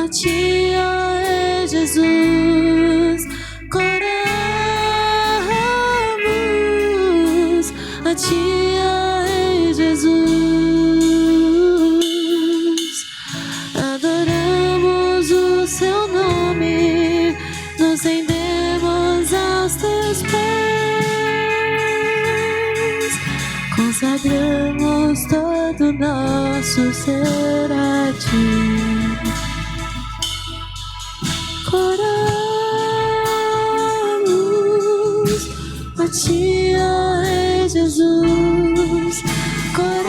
a ti, ó Rei Jesus, corremos a ti, ó Rei Jesus, adoramos o seu nome, nos rendemos aos teus pés, consagramos todo nosso ser a ti. Coramos a ti, ó Rei Jesus, coramos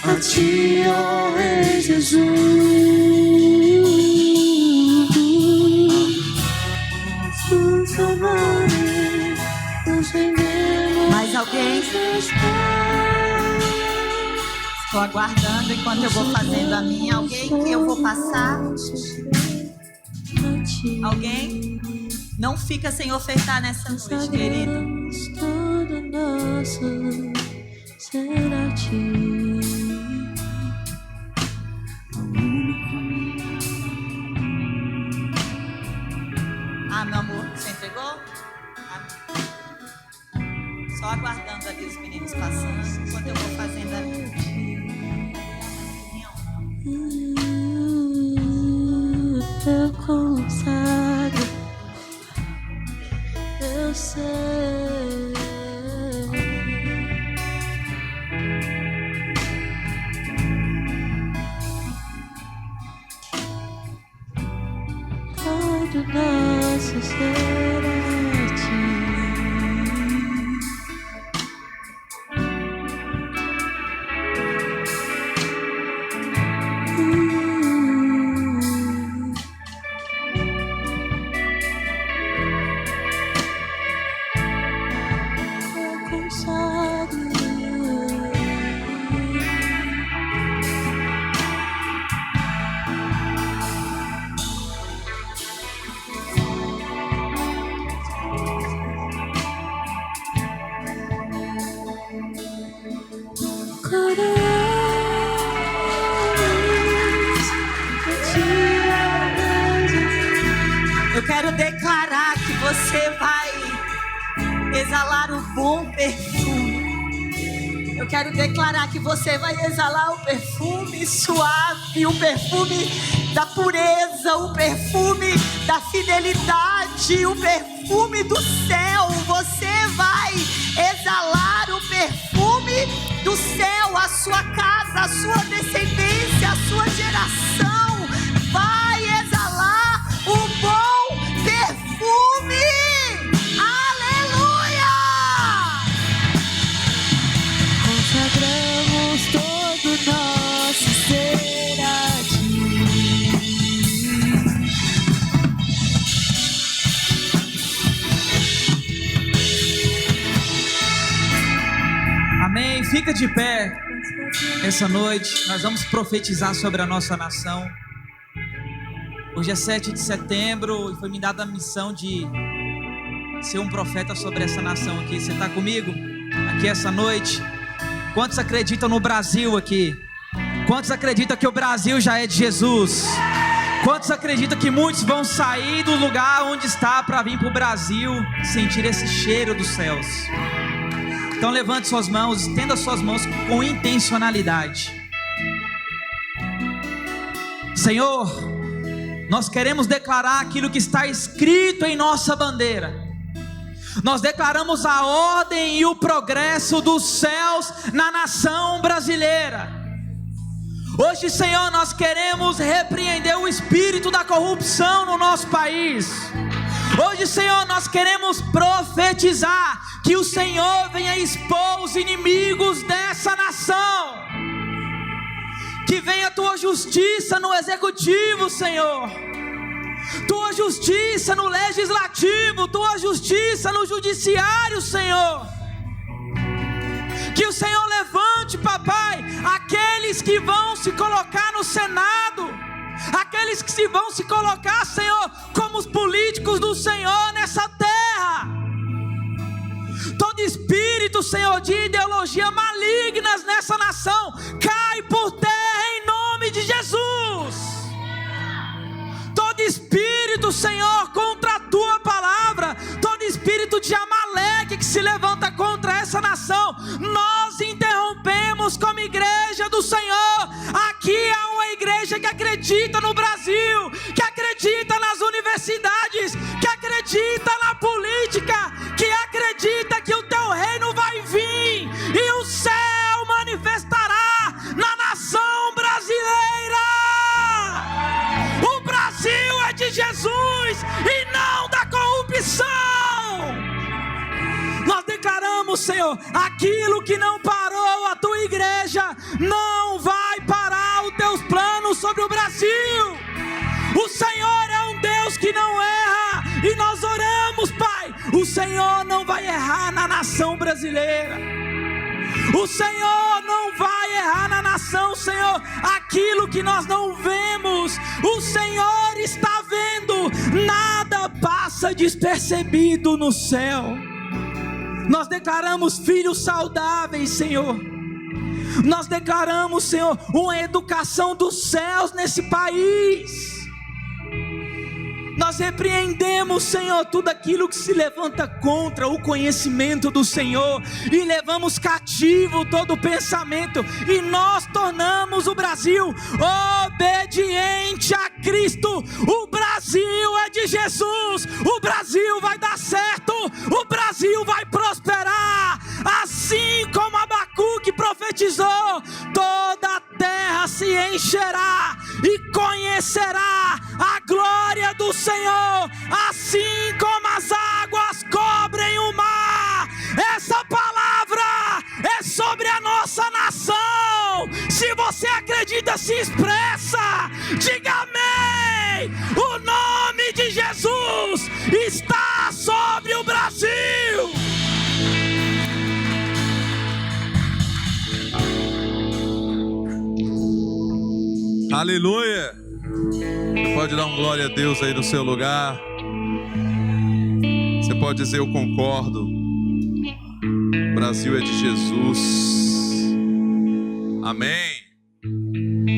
a ti, ó Rei Jesus. Mais alguém? Estou aguardando enquanto eu vou fazendo a minha. Alguém que eu vou passar? Alguém? Não fica sem ofertar nessa noite, querido. Todo nosso ser a ti. Ah, meu amor, você entregou? Só aguardando ali os meninos passando enquanto eu vou fazendo a minha. Eu consagro, eu sei. Todo nosso ser a ti. Eu quero declarar que você vai exalar o bom perfume. Eu quero declarar que você vai exalar o perfume suave, o perfume da pureza, o perfume da fidelidade, o perfume do céu. Você vai exalar o perfume do céu, a sua casa, a sua descendência, a sua geração vai exalar o bom perfume. Aleluia! Consagramos todo nosso ser a ti. Amém. Fica de pé. Essa noite nós vamos profetizar sobre a nossa nação. Hoje é 7 de setembro e foi me dada a missão de ser um profeta sobre essa nação aqui. Você está comigo aqui essa noite? Quantos acreditam no Brasil aqui? Quantos acreditam que o Brasil já é de Jesus? Quantos acreditam que muitos vão sair do lugar onde está para vir para o Brasil sentir esse cheiro dos céus? Então levante suas mãos, estenda suas mãos com intencionalidade. Senhor, nós queremos declarar aquilo que está escrito em nossa bandeira. Nós declaramos a ordem e o progresso dos céus na nação brasileira. Hoje, Senhor, nós queremos repreender o espírito da corrupção no nosso país. Hoje, Senhor, nós queremos profetizar que o Senhor venha expor os inimigos dessa nação. Que venha a tua justiça no executivo, Senhor. Tua justiça no legislativo, tua justiça no judiciário, Senhor. Que o Senhor levante, papai, aqueles que vão se colocar no Senado, aqueles que vão se colocar, Senhor, como os políticos do Senhor nessa terra. Todo espírito, Senhor, de ideologia malignas nessa nação, cai por terra em nome de Jesus. Todo espírito, Senhor, contra a tua palavra, todo espírito de Amaleque que se levanta contra essa nação, nós interrompemos como igreja do Senhor. Aqui há uma igreja que acredita no Brasil, que acredita nas universidades, que acredita na política, que acredita que o teu reino vai vir e o céu manifestará na nação brasileira. O Brasil é de Jesus e não da corrupção. Nós declaramos, Senhor, aquilo que não parou a tua igreja não vai parar os teus planos sobre o Brasil. O Senhor é um Deus que não erra e nós oramos, Pai, o Senhor não vai errar na nação brasileira. O Senhor não vai errar na nação, Senhor. Aquilo que nós não vemos, o Senhor está vendo. Nada passa despercebido no céu. Nós declaramos filhos saudáveis, Senhor. Nós declaramos, Senhor, uma educação dos céus nesse país. Nós repreendemos, Senhor, tudo aquilo que se levanta contra o conhecimento do Senhor e levamos cativo todo pensamento e nós tornamos o Brasil obediente a Cristo. O Brasil é de Jesus, o Brasil vai dar certo, o Brasil vai prosperar, assim como Abacuque profetizou, toda a terra se encherá e conhecerá a glória do Senhor, assim como as águas cobrem o mar. Essa palavra é sobre a nossa nação. Se você acredita, se expressa, diga amém. O nome de Jesus está sobre o Brasil. Aleluia. Você pode dar um glória a Deus aí no seu lugar. Você pode dizer eu concordo. O Brasil é de Jesus. Amém.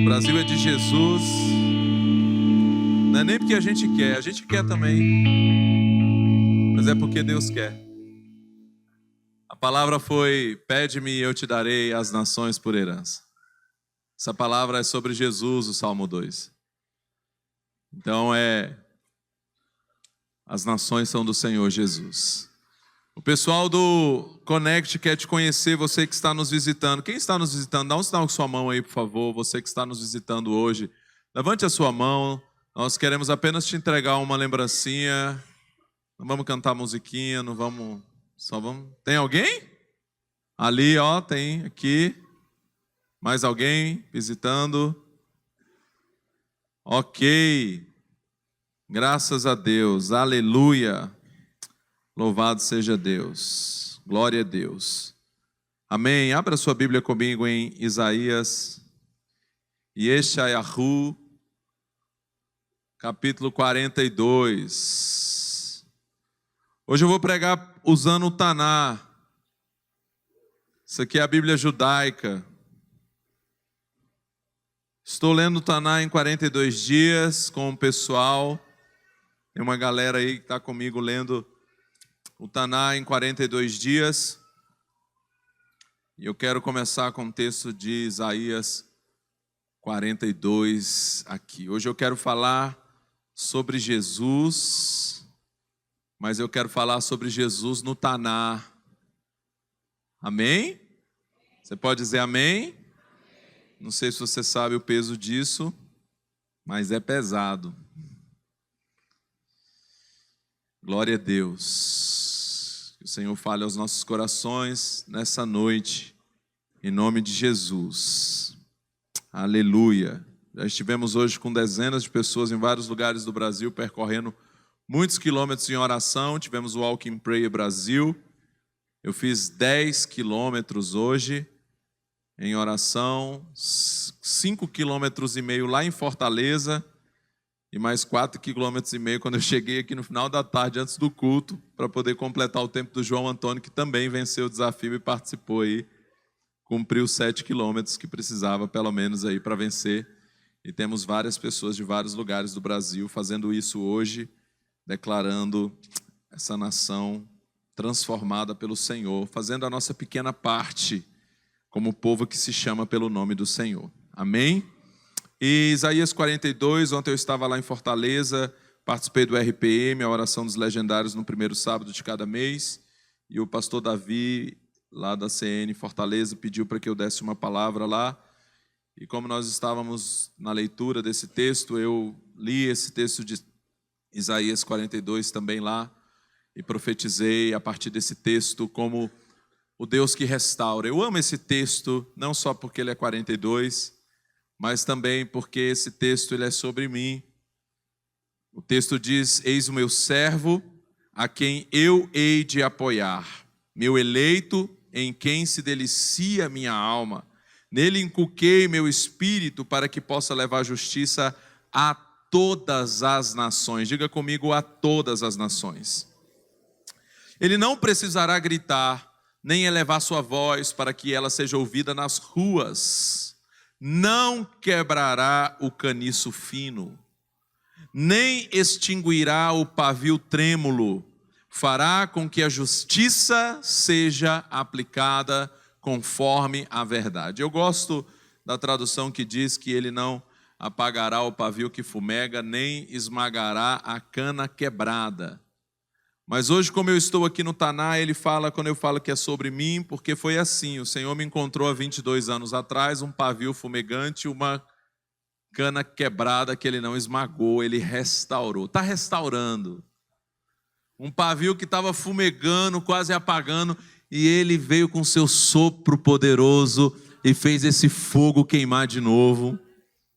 O Brasil é de Jesus. Não é nem porque a gente quer também, mas é porque Deus quer. A palavra foi: pede-me e eu te darei as nações por herança. Essa palavra é sobre Jesus, o Salmo 2. Então as nações são do Senhor Jesus. O pessoal do Connect quer te conhecer, você que está nos visitando. Quem está nos visitando, dá um sinal com sua mão aí, por favor. Você que está nos visitando hoje, levante a sua mão. Nós queremos apenas te entregar uma lembrancinha. Não vamos cantar musiquinha, não vamos... Só vamos... Tem alguém? Ali, ó, tem aqui. Mais alguém visitando? Ok. Graças a Deus. Aleluia. Louvado seja Deus. Glória a Deus. Amém. Abra sua Bíblia comigo em Isaías. Yeshayahu, capítulo 42. Hoje eu vou pregar usando o Taná. Isso aqui é a Bíblia judaica. Estou lendo o Taná em 42 dias com o pessoal. Tem uma galera aí que está comigo lendo o Taná em 42 dias. E eu quero começar com o texto de Isaías 42 aqui. Hoje eu quero falar sobre Jesus, mas eu quero falar sobre Jesus no Taná. Amém? Você pode dizer amém? Não sei se você sabe o peso disso, mas é pesado. Glória a Deus. Que o Senhor fale aos nossos corações nessa noite, em nome de Jesus. Aleluia. Já estivemos hoje com dezenas de pessoas em vários lugares do Brasil, percorrendo muitos quilômetros em oração. Tivemos o Walk in Prayer Brasil. Eu fiz 10 quilômetros hoje em oração, 5,5 quilômetros lá em Fortaleza, e mais 4,5 quilômetros quando eu cheguei aqui no final da tarde, antes do culto, para poder completar o tempo do João Antônio, que também venceu o desafio e participou aí, cumpriu 7 quilômetros que precisava, pelo menos, aí para vencer. E temos várias pessoas de vários lugares do Brasil fazendo isso hoje, declarando essa nação transformada pelo Senhor, fazendo a nossa pequena parte como povo que se chama pelo nome do Senhor. Amém? E Isaías 42, ontem eu estava lá em Fortaleza, participei do RPM, a oração dos legendários, no primeiro sábado de cada mês, e o pastor Davi, lá da CN Fortaleza, pediu para que eu desse uma palavra lá, e como nós estávamos na leitura desse texto, eu li esse texto de Isaías 42 também lá, e profetizei a partir desse texto como o Deus que restaura. Eu amo esse texto, não só porque ele é 42, mas também porque esse texto ele é sobre mim. O texto diz: eis o meu servo, a quem eu hei de apoiar, meu eleito, em quem se delicia minha alma. Nele inculquei meu espírito para que possa levar justiça a todas as nações. Diga comigo: a todas as nações. Ele não precisará gritar, nem elevar sua voz para que ela seja ouvida nas ruas. Não quebrará o caniço fino, nem extinguirá o pavio trêmulo. Fará com que a justiça seja aplicada conforme a verdade. Eu gosto da tradução que diz que ele não apagará o pavio que fumega, nem esmagará a cana quebrada. Mas hoje, como eu estou aqui no Taná, ele fala, quando eu falo que é sobre mim, porque foi assim, o Senhor me encontrou há 22 anos atrás, um pavio fumegante, uma cana quebrada que ele não esmagou, ele restaurou. Está restaurando. Um pavio que estava fumegando, quase apagando, e ele veio com seu sopro poderoso e fez esse fogo queimar de novo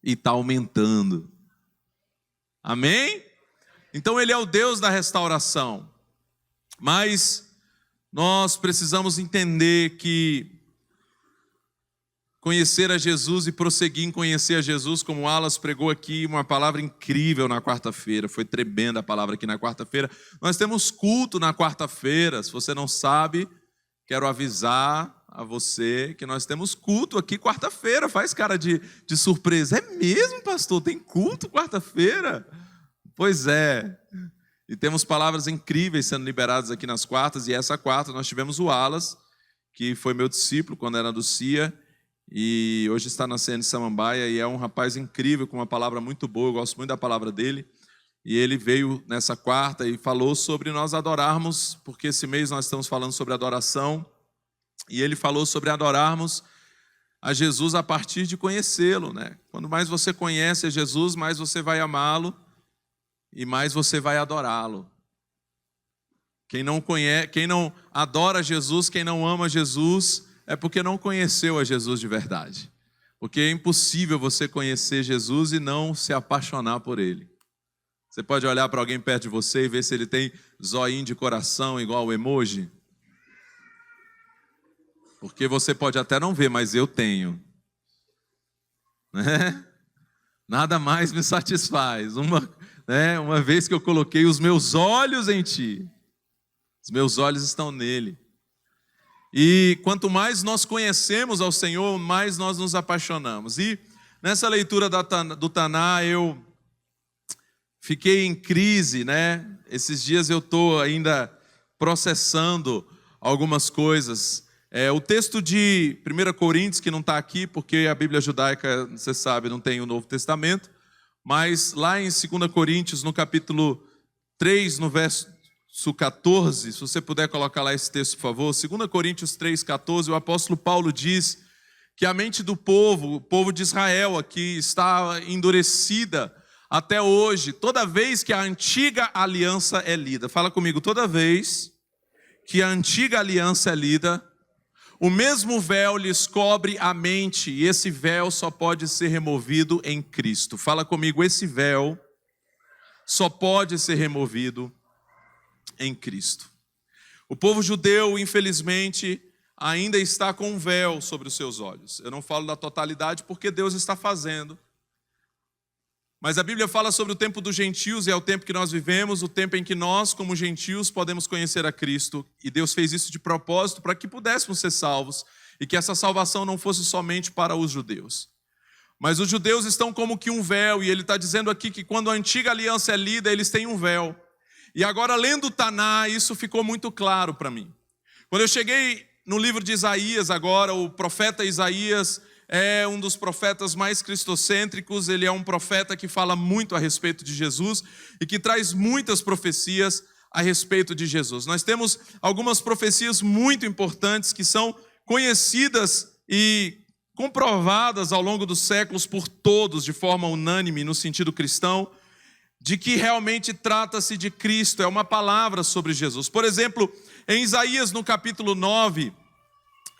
e está aumentando. Amém? Então ele é o Deus da restauração. Mas nós precisamos entender que conhecer a Jesus e prosseguir em conhecer a Jesus, como o Alas pregou aqui, uma palavra incrível na quarta-feira, foi tremenda a palavra aqui na quarta-feira. Nós temos culto na quarta-feira, se você não sabe, quero avisar a você que nós temos culto aqui quarta-feira, faz cara de surpresa. É mesmo, pastor? Tem culto quarta-feira? Pois é. E temos palavras incríveis sendo liberadas aqui nas quartas, e essa quarta nós tivemos o Alas, que foi meu discípulo quando era do CIA, e hoje está na CN Samambaia, e é um rapaz incrível, com uma palavra muito boa, eu gosto muito da palavra dele, e ele veio nessa quarta e falou sobre nós adorarmos, porque esse mês nós estamos falando sobre adoração, e ele falou sobre adorarmos a Jesus a partir de conhecê-lo, né? Quando mais você conhece a Jesus, mais você vai amá-lo, e mais você vai adorá-lo. Quem não adora Jesus, quem não ama Jesus, é porque não conheceu a Jesus de verdade. Porque é impossível você conhecer Jesus e não se apaixonar por Ele. Você pode olhar para alguém perto de você e ver se ele tem zoinho de coração igual o emoji. Porque você pode até não ver, mas eu tenho. Né? Nada mais me satisfaz. Uma vez que eu coloquei os meus olhos em Ti, os meus olhos estão nele. E quanto mais nós conhecemos ao Senhor, mais nós nos apaixonamos. E nessa leitura do Taná, eu fiquei em crise, né? Esses dias eu estou ainda processando algumas coisas. O texto de 1 Coríntios, que não está aqui, porque a Bíblia judaica, você sabe, não tem o Novo Testamento, mas lá em 2 Coríntios, no capítulo 3, no verso 14, se você puder colocar lá esse texto, por favor, 2 Coríntios 3, 14, o apóstolo Paulo diz que a mente do povo, o povo de Israel aqui, está endurecida até hoje, toda vez que a antiga aliança é lida. Fala comigo, toda vez que a antiga aliança é lida, o mesmo véu lhes cobre a mente, e esse véu só pode ser removido em Cristo. Fala comigo, esse véu só pode ser removido em Cristo. O povo judeu, infelizmente, ainda está com um véu sobre os seus olhos. Eu não falo da totalidade porque Deus está fazendo. Mas a Bíblia fala sobre o tempo dos gentios, e é o tempo que nós vivemos, o tempo em que nós, como gentios, podemos conhecer a Cristo. E Deus fez isso de propósito para que pudéssemos ser salvos, e que essa salvação não fosse somente para os judeus. Mas os judeus estão como que um véu, e ele está dizendo aqui que quando a antiga aliança é lida, eles têm um véu. E agora, lendo o Taná, isso ficou muito claro para mim. Quando eu cheguei no livro de Isaías agora, o profeta Isaías é um dos profetas mais cristocêntricos, ele é um profeta que fala muito a respeito de Jesus e que traz muitas profecias a respeito de Jesus. Nós temos algumas profecias muito importantes que são conhecidas e comprovadas ao longo dos séculos por todos, de forma unânime, no sentido cristão, de que realmente trata-se de Cristo, é uma palavra sobre Jesus. Por exemplo, em Isaías, no capítulo 9,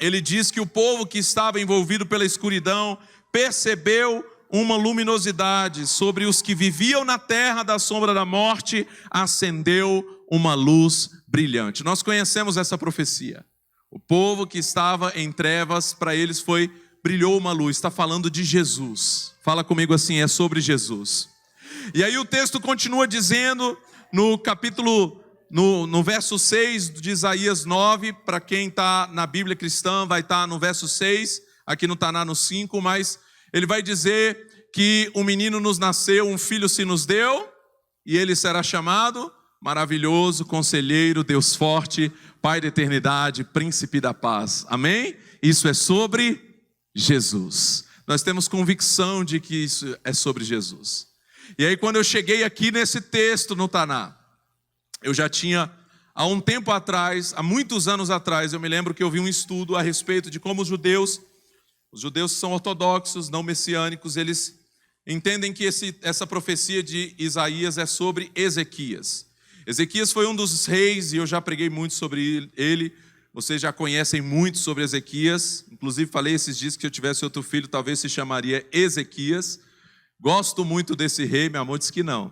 ele diz que o povo que estava envolvido pela escuridão percebeu uma luminosidade, sobre os que viviam na terra da sombra da morte, acendeu uma luz brilhante. Nós conhecemos essa profecia. O povo que estava em trevas, para eles brilhou uma luz. Está falando de Jesus. Fala comigo assim, é sobre Jesus. E aí o texto continua dizendo, no verso 6 de Isaías 9, para quem está na Bíblia cristã, vai estar no verso 6, aqui não está no 5, mas ele vai dizer que um menino nos nasceu, um filho se nos deu, e ele será chamado Maravilhoso, Conselheiro, Deus Forte, Pai da Eternidade, Príncipe da Paz. Amém? Isso é sobre Jesus. Nós temos convicção de que isso é sobre Jesus. E aí quando eu cheguei aqui nesse texto no Taná, eu já tinha, há um tempo atrás, há muitos anos atrás, eu me lembro que eu vi um estudo a respeito de como os judeus são ortodoxos, não messiânicos, eles entendem que essa profecia de Isaías é sobre Ezequias. Ezequias foi um dos reis, e eu já preguei muito sobre ele, vocês já conhecem muito sobre Ezequias, inclusive falei esses dias que se eu tivesse outro filho, talvez se chamaria Ezequias. Gosto muito desse rei, meu amor disse que não.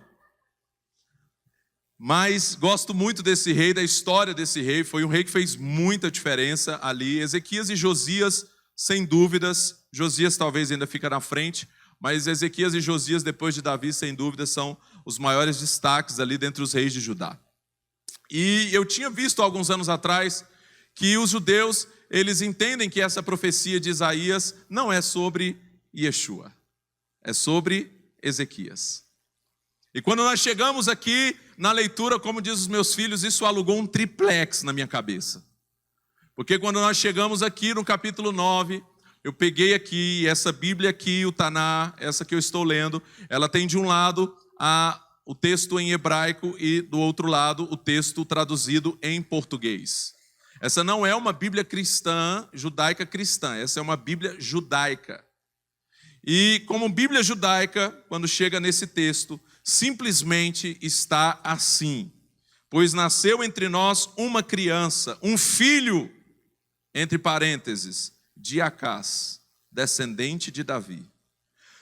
Mas gosto muito desse rei, da história desse rei, foi um rei que fez muita diferença ali. Ezequias e Josias, sem dúvidas, Josias talvez ainda fica na frente, mas Ezequias e Josias, depois de Davi, sem dúvida, são os maiores destaques ali dentre os reis de Judá. E eu tinha visto alguns anos atrás que os judeus, eles entendem que essa profecia de Isaías não é sobre Yeshua, é sobre Ezequias. E quando nós chegamos aqui na leitura, como diz os meus filhos, isso alugou um triplex na minha cabeça. Porque quando nós chegamos aqui no capítulo 9, eu peguei aqui, essa Bíblia aqui, o Taná, essa que eu estou lendo, ela tem de um lado o texto em hebraico e do outro lado o texto traduzido em português. Essa não é uma Bíblia cristã, judaica cristã, essa é uma Bíblia judaica. E como Bíblia judaica, quando chega nesse texto, simplesmente está assim: pois nasceu entre nós uma criança, um filho, entre parênteses, de Acás, descendente de Davi.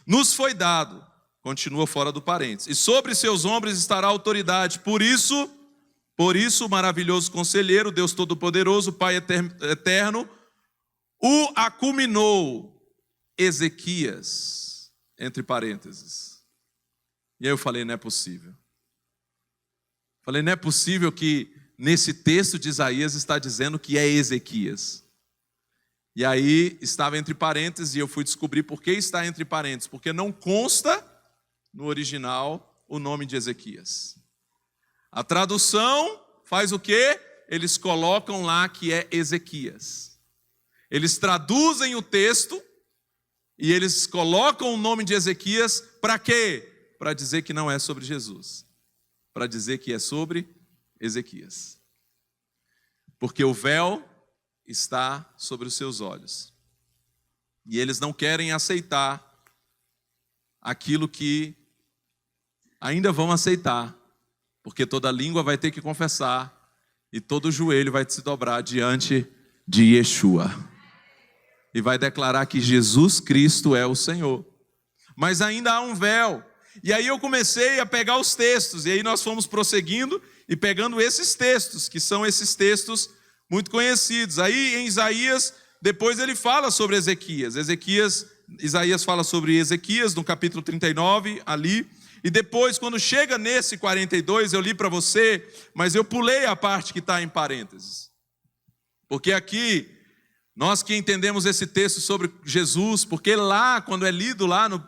Nos foi dado, continua fora do parênteses, e sobre seus ombros estará a autoridade. Por isso, o maravilhoso conselheiro, Deus Todo-Poderoso, Pai Eterno, o acuminou Ezequias, entre parênteses. E aí eu falei, não é possível. Falei, não é possível que nesse texto de Isaías está dizendo que é Ezequias. E aí estava entre parênteses e eu fui descobrir por que está entre parênteses. Porque não consta no original o nome de Ezequias. A tradução faz o quê? Eles colocam lá que é Ezequias. Eles traduzem o texto e eles colocam o nome de Ezequias para quê? Para dizer que não é sobre Jesus. Para dizer que é sobre Ezequias. Porque o véu está sobre os seus olhos. E eles não querem aceitar aquilo que ainda vão aceitar. Porque toda língua vai ter que confessar e todo joelho vai se dobrar diante de Yeshua. E vai declarar que Jesus Cristo é o Senhor. Mas ainda há um véu. E aí eu comecei a pegar os textos, e aí nós fomos prosseguindo e pegando esses textos, que são esses textos muito conhecidos. Aí em Isaías, depois ele fala sobre Ezequias. Isaías fala sobre Ezequias no capítulo 39, ali. E depois, quando chega nesse 42, eu li para você, mas eu pulei a parte que está em parênteses. Porque aqui, Nós que entendemos esse texto sobre Jesus, porque lá, quando é lido lá no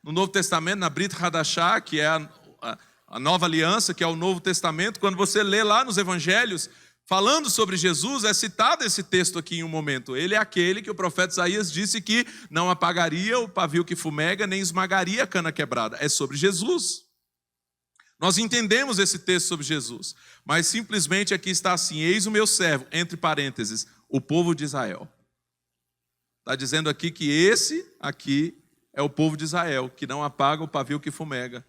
Novo Testamento, na Brit Hadashah, que é a nova aliança, que é o Novo Testamento, quando você lê lá nos Evangelhos, falando sobre Jesus, é citado esse texto aqui em um momento. Ele é aquele que o profeta Isaías disse que não apagaria o pavio que fumega, nem esmagaria a cana quebrada. É sobre Jesus. Nós entendemos esse texto sobre Jesus, mas simplesmente aqui está assim: eis o meu servo, entre parênteses, o povo de Israel. Está dizendo aqui que esse aqui é o povo de Israel, que não apaga o pavio que fumega,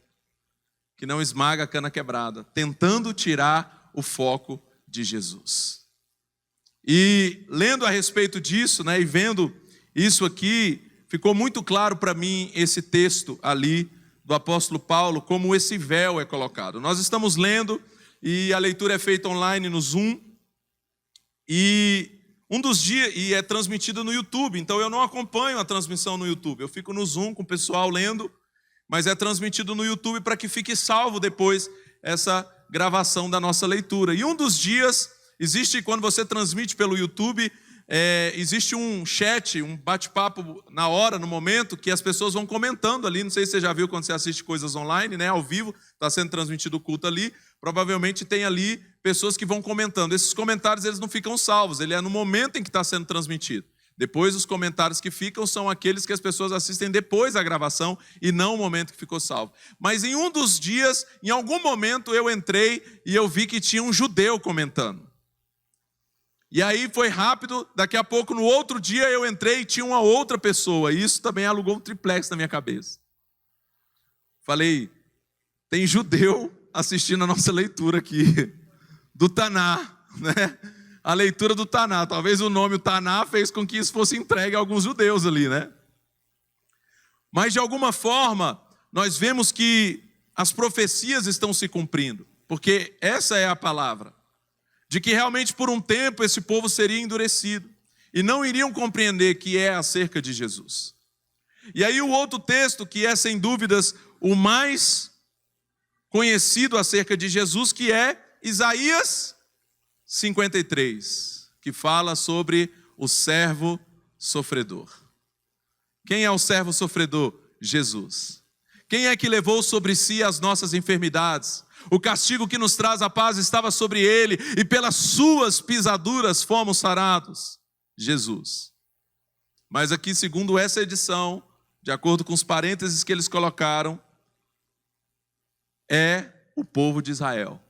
que não esmaga a cana quebrada, tentando tirar o foco de Jesus. E lendo a respeito disso, e vendo isso aqui, ficou muito claro para mim esse texto ali do apóstolo Paulo, como esse véu é colocado. Nós estamos lendo e a leitura é feita online no Zoom, e um dos dias, e é transmitido no YouTube, então eu não acompanho a transmissão no YouTube, eu fico no Zoom com o pessoal lendo, mas é transmitido no YouTube para que fique salvo depois essa gravação da nossa leitura. E um dos dias, existe, quando você transmite pelo YouTube, existe um chat, um bate-papo na hora, no momento, que as pessoas vão comentando ali. Não sei se você já viu quando você assiste coisas online, ao vivo, está sendo transmitido o culto ali, provavelmente tem ali pessoas que vão comentando. Esses comentários, eles não ficam salvos, ele é no momento em que está sendo transmitido. Depois, os comentários que ficam são aqueles que as pessoas assistem depois da gravação e não o momento que ficou salvo. Mas em um dos dias, em algum momento, eu entrei e eu vi que tinha um judeu comentando. E aí foi rápido, daqui a pouco, no outro dia, eu entrei e tinha uma outra pessoa. E isso também alugou um triplex na minha cabeça. Falei, tem judeu assistindo a nossa leitura aqui, do Taná, A leitura do Taná. Talvez o nome Taná fez com que isso fosse entregue a alguns judeus ali, Mas de alguma forma, nós vemos que as profecias estão se cumprindo, porque essa é a palavra, de que realmente por um tempo esse povo seria endurecido e não iriam compreender que é acerca de Jesus. E aí o outro texto, que é sem dúvidas o mais conhecido acerca de Jesus, que é Isaías 53, que fala sobre o servo sofredor. Quem é o servo sofredor? Jesus. Quem é que levou sobre si as nossas enfermidades? O castigo que nos traz a paz estava sobre ele, e pelas suas pisaduras fomos sarados. Jesus. Mas aqui, segundo essa edição, de acordo com os parênteses que eles colocaram, é o povo de Israel.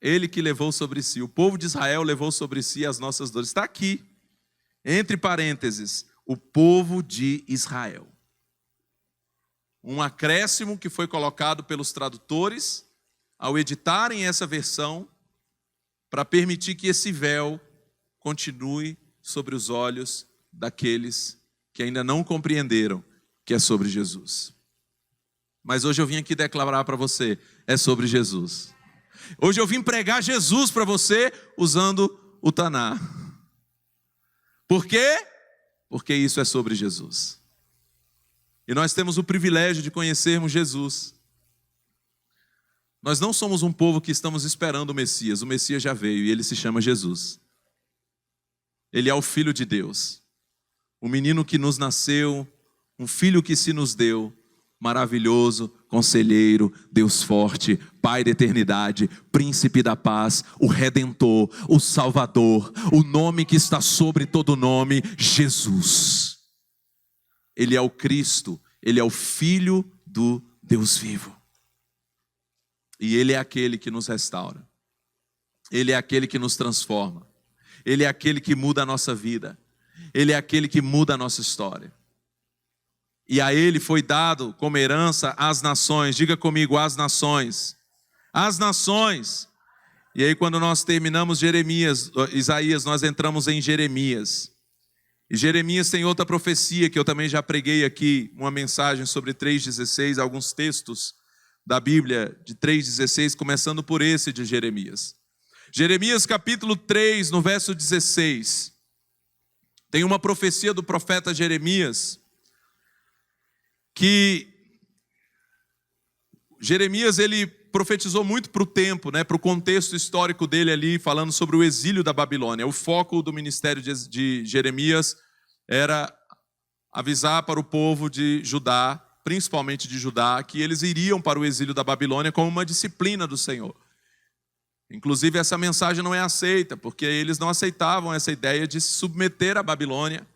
Ele que levou sobre si, o povo de Israel levou sobre si as nossas dores. Está aqui, entre parênteses, o povo de Israel. Um acréscimo que foi colocado pelos tradutores ao editarem essa versão, para permitir que esse véu continue sobre os olhos daqueles que ainda não compreenderam que é sobre Jesus. Mas hoje eu vim aqui declarar para você, é sobre Jesus. Hoje eu vim pregar Jesus para você usando o Taná. Por quê? Porque isso é sobre Jesus. E nós temos o privilégio de conhecermos Jesus. Nós não somos um povo que estamos esperando o Messias já veio e ele se chama Jesus. Ele é o Filho de Deus, o menino que nos nasceu, um filho que se nos deu, maravilhoso, conselheiro, Deus forte, Pai da eternidade, príncipe da paz, o Redentor, o Salvador, o nome que está sobre todo nome, Jesus. Ele é o Cristo, ele é o Filho do Deus vivo. E ele é aquele que nos restaura. Ele é aquele que nos transforma. Ele é aquele que muda a nossa vida. Ele é aquele que muda a nossa história. E a ele foi dado como herança as nações. Diga comigo, as nações. As nações. E aí quando nós terminamos Isaías, nós entramos em Jeremias. E Jeremias tem outra profecia que eu também já preguei aqui, uma mensagem sobre 3,16, alguns textos da Bíblia de 3,16, começando por esse de Jeremias. Jeremias capítulo 3, no verso 16, tem uma profecia do profeta Jeremias, que Jeremias ele profetizou muito para o tempo, né, para o contexto histórico dele ali, falando sobre o exílio da Babilônia. O foco do ministério de Jeremias era avisar para o povo de Judá, principalmente de Judá, que eles iriam para o exílio da Babilônia como uma disciplina do Senhor. Inclusive, essa mensagem não é aceita, porque eles não aceitavam essa ideia de se submeter à Babilônia.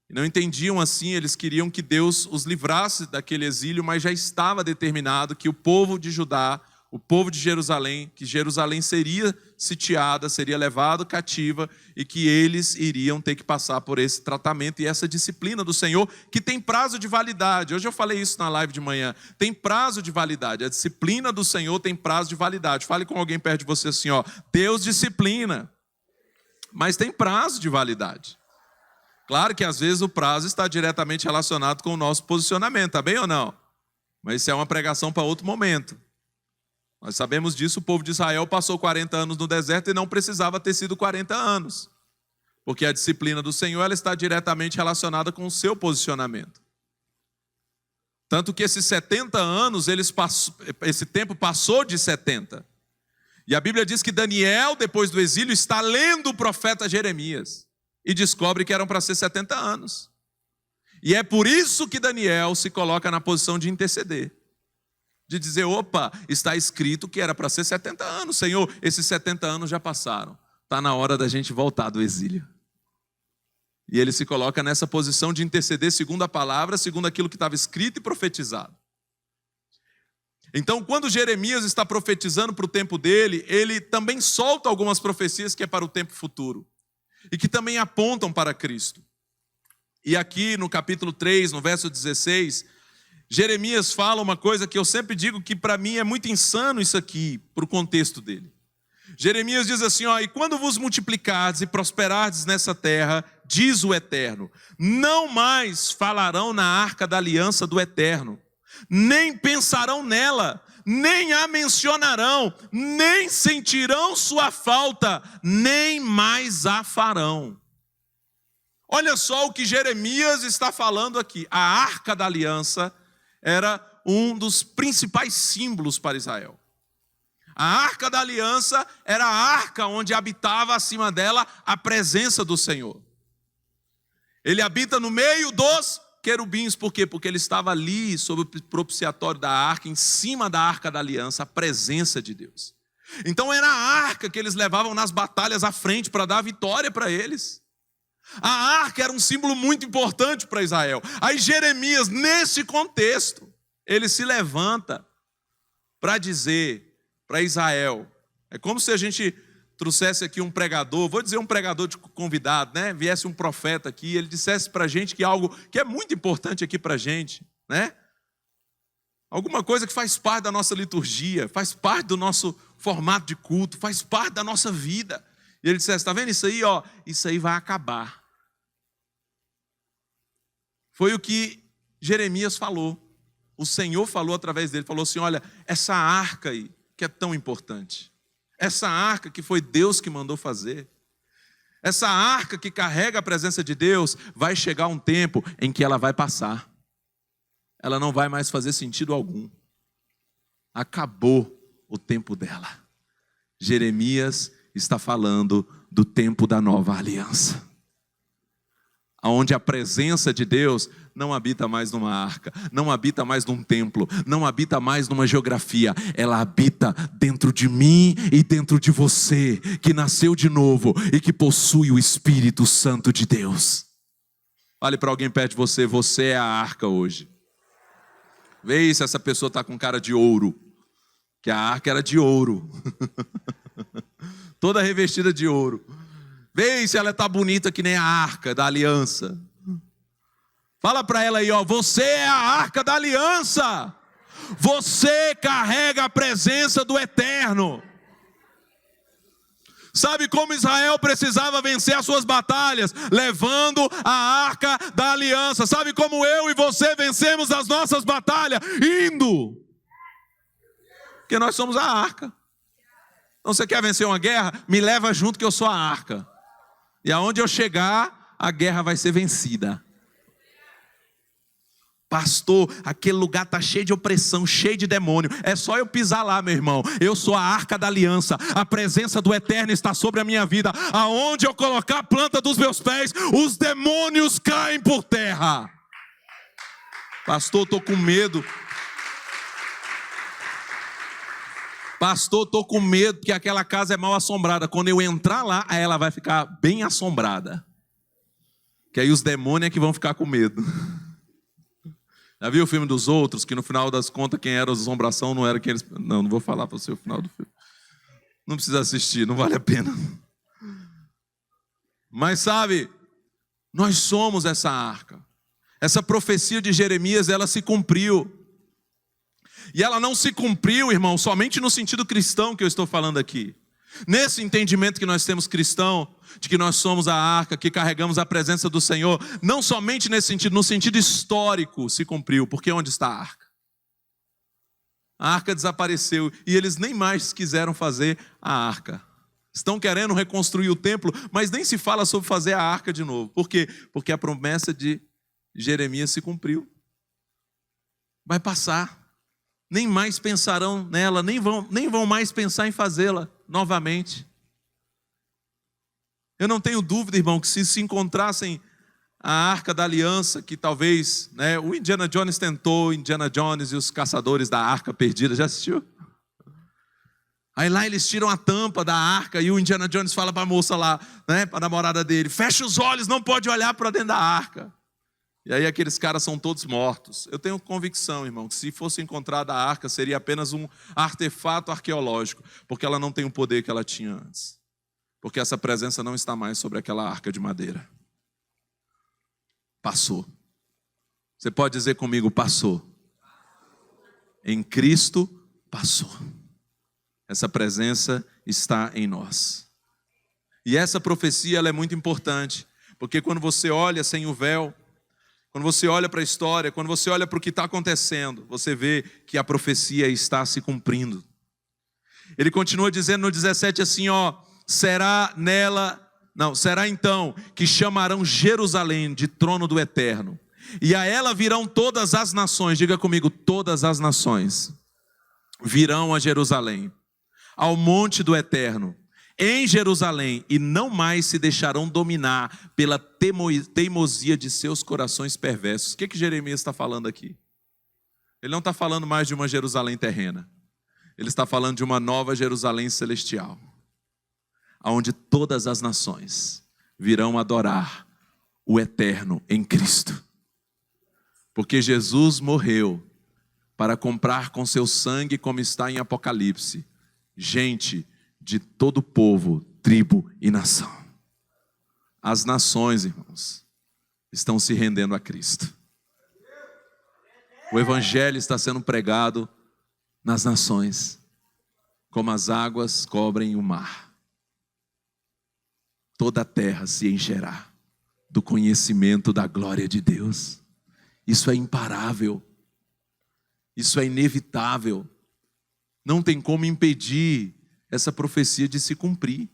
Não entendiam assim, eles queriam que Deus os livrasse daquele exílio, mas já estava determinado que o povo de Judá, o povo de Jerusalém, que Jerusalém seria sitiada, seria levado cativa e que eles iriam ter que passar por esse tratamento e essa disciplina do Senhor, que tem prazo de validade. Hoje eu falei isso na live de manhã. Tem prazo de validade. A disciplina do Senhor tem prazo de validade. Fale com alguém perto de você assim, ó, Deus disciplina, mas tem prazo de validade. Claro que às vezes o prazo está diretamente relacionado com o nosso posicionamento, tá bem ou não? Mas isso é uma pregação para outro momento. Nós sabemos disso, o povo de Israel passou 40 anos no deserto e não precisava ter sido 40 anos. Porque a disciplina do Senhor ela está diretamente relacionada com o seu posicionamento. Tanto que esses 70 anos, esse tempo passou de 70. E a Bíblia diz que Daniel, depois do exílio, está lendo o profeta Jeremias. E descobre que eram para ser 70 anos. E é por isso que Daniel se coloca na posição de interceder. De dizer, opa, está escrito que era para ser 70 anos. Senhor, esses 70 anos já passaram. Está na hora da gente voltar do exílio. E ele se coloca nessa posição de interceder segundo a palavra, segundo aquilo que estava escrito e profetizado. Então, quando Jeremias está profetizando para o tempo dele, ele também solta algumas profecias que é para o tempo futuro. E que também apontam para Cristo. E aqui no capítulo 3, no verso 16, Jeremias fala uma coisa que eu sempre digo que para mim é muito insano isso aqui, para o contexto dele. Jeremias diz assim, ó, e quando vos multiplicardes e prosperardes nessa terra, diz o Eterno, não mais falarão na arca da aliança do Eterno, nem pensarão nela, nem a mencionarão, nem sentirão sua falta, nem mais a farão. Olha só o que Jeremias está falando aqui. A arca da aliança era um dos principais símbolos para Israel. A arca da aliança era a arca onde habitava acima dela a presença do Senhor. Ele habita no meio dos querubins, por quê? Porque ele estava ali sob o propiciatório da arca, em cima da arca da aliança, a presença de Deus. Então era a arca que eles levavam nas batalhas à frente para dar vitória para eles. A arca era um símbolo muito importante para Israel. Aí Jeremias, nesse contexto, ele se levanta para dizer para Israel, é como se a gente trouxesse aqui um pregador, vou dizer um pregador de convidado, né? Viesse um profeta aqui, ele dissesse para a gente que algo que é muito importante aqui para a gente, né? Alguma coisa que faz parte da nossa liturgia, faz parte do nosso formato de culto, faz parte da nossa vida. E ele dissesse, está vendo isso aí? Ó, isso aí vai acabar. Foi o que Jeremias falou. O Senhor falou através dele, falou assim, olha, essa arca aí, que é tão importante. Essa arca que foi Deus que mandou fazer. Essa arca que carrega a presença de Deus, vai chegar um tempo em que ela vai passar. Ela não vai mais fazer sentido algum. Acabou o tempo dela. Jeremias está falando do tempo da nova aliança. Onde a presença de Deus não habita mais numa arca, não habita mais num templo, não habita mais numa geografia. Ela habita dentro de mim e dentro de você, que nasceu de novo e que possui o Espírito Santo de Deus. Fale para alguém perto de você, você é a arca hoje. Vê se essa pessoa está com cara de ouro, que a arca era de ouro. Toda revestida de ouro. Vê se ela está bonita que nem a arca da aliança. Fala para ela aí, ó, você é a arca da aliança. Você carrega a presença do Eterno. Sabe como Israel precisava vencer as suas batalhas? Levando a arca da aliança. Sabe como eu e você vencemos as nossas batalhas? Indo. Porque nós somos a arca. Então você quer vencer uma guerra? Me leva junto que eu sou a arca. E aonde eu chegar, a guerra vai ser vencida. Pastor, aquele lugar está cheio de opressão, cheio de demônio. É só eu pisar lá, meu irmão. Eu sou a arca da aliança. A presença do Eterno está sobre a minha vida. Aonde eu colocar a planta dos meus pés, os demônios caem por terra. Pastor, estou com medo. Pastor, estou com medo porque aquela casa é mal assombrada. Quando eu entrar lá, aí ela vai ficar bem assombrada. Que aí os demônios é que vão ficar com medo. Já viu o filme dos outros, que no final das contas quem era a assombração não era quem eles... Não vou falar para você o final do filme. Não precisa assistir, não vale a pena. Mas sabe, nós somos essa arca. Essa profecia de Jeremias, ela se cumpriu. E ela não se cumpriu, irmão, somente no sentido cristão que eu estou falando aqui. Nesse entendimento que nós temos cristão, de que nós somos a arca, que carregamos a presença do Senhor, não somente nesse sentido, no sentido histórico se cumpriu, porque onde está a arca? A arca desapareceu e eles nem mais quiseram fazer a arca. Estão querendo reconstruir o templo, mas nem se fala sobre fazer a arca de novo. Por quê? Porque a promessa de Jeremias se cumpriu. Vai passar. Nem mais pensarão nela, nem vão mais pensar em fazê-la novamente. Eu não tenho dúvida, irmão, que se encontrassem a Arca da Aliança, que talvez, né, o Indiana Jones tentou, Indiana Jones e os caçadores da Arca Perdida, já assistiu? Aí lá eles tiram a tampa da arca e o Indiana Jones fala para a moça lá, né, para a namorada dele, fecha os olhos, não pode olhar para dentro da arca. E aí aqueles caras são todos mortos. Eu tenho convicção, irmão, que se fosse encontrada a arca, seria apenas um artefato arqueológico, porque ela não tem o poder que ela tinha antes. Porque essa presença não está mais sobre aquela arca de madeira. Passou. Você pode dizer comigo, passou. Em Cristo, passou. Essa presença está em nós. E essa profecia ela é muito importante, porque quando você olha sem o véu, quando você olha para a história, quando você olha para o que está acontecendo, você vê que a profecia está se cumprindo. Ele continua dizendo no 17 assim, ó, será então que chamarão Jerusalém de trono do Eterno, e a ela virão todas as nações, diga comigo, todas as nações virão a Jerusalém, ao monte do Eterno, em Jerusalém, e não mais se deixarão dominar pela teimosia de seus corações perversos. O que Jeremias está falando aqui? Ele não está falando mais de uma Jerusalém terrena. Ele está falando de uma nova Jerusalém celestial, onde todas as nações virão adorar o Eterno em Cristo. Porque Jesus morreu para comprar com seu sangue, como está em Apocalipse, gente de todo povo, tribo e nação. As nações, irmãos, estão se rendendo a Cristo. O Evangelho está sendo pregado nas nações, como as águas cobrem o mar. Toda a terra se encherá do conhecimento da glória de Deus. Isso é imparável. Isso é inevitável. Não tem como impedir essa profecia de se cumprir.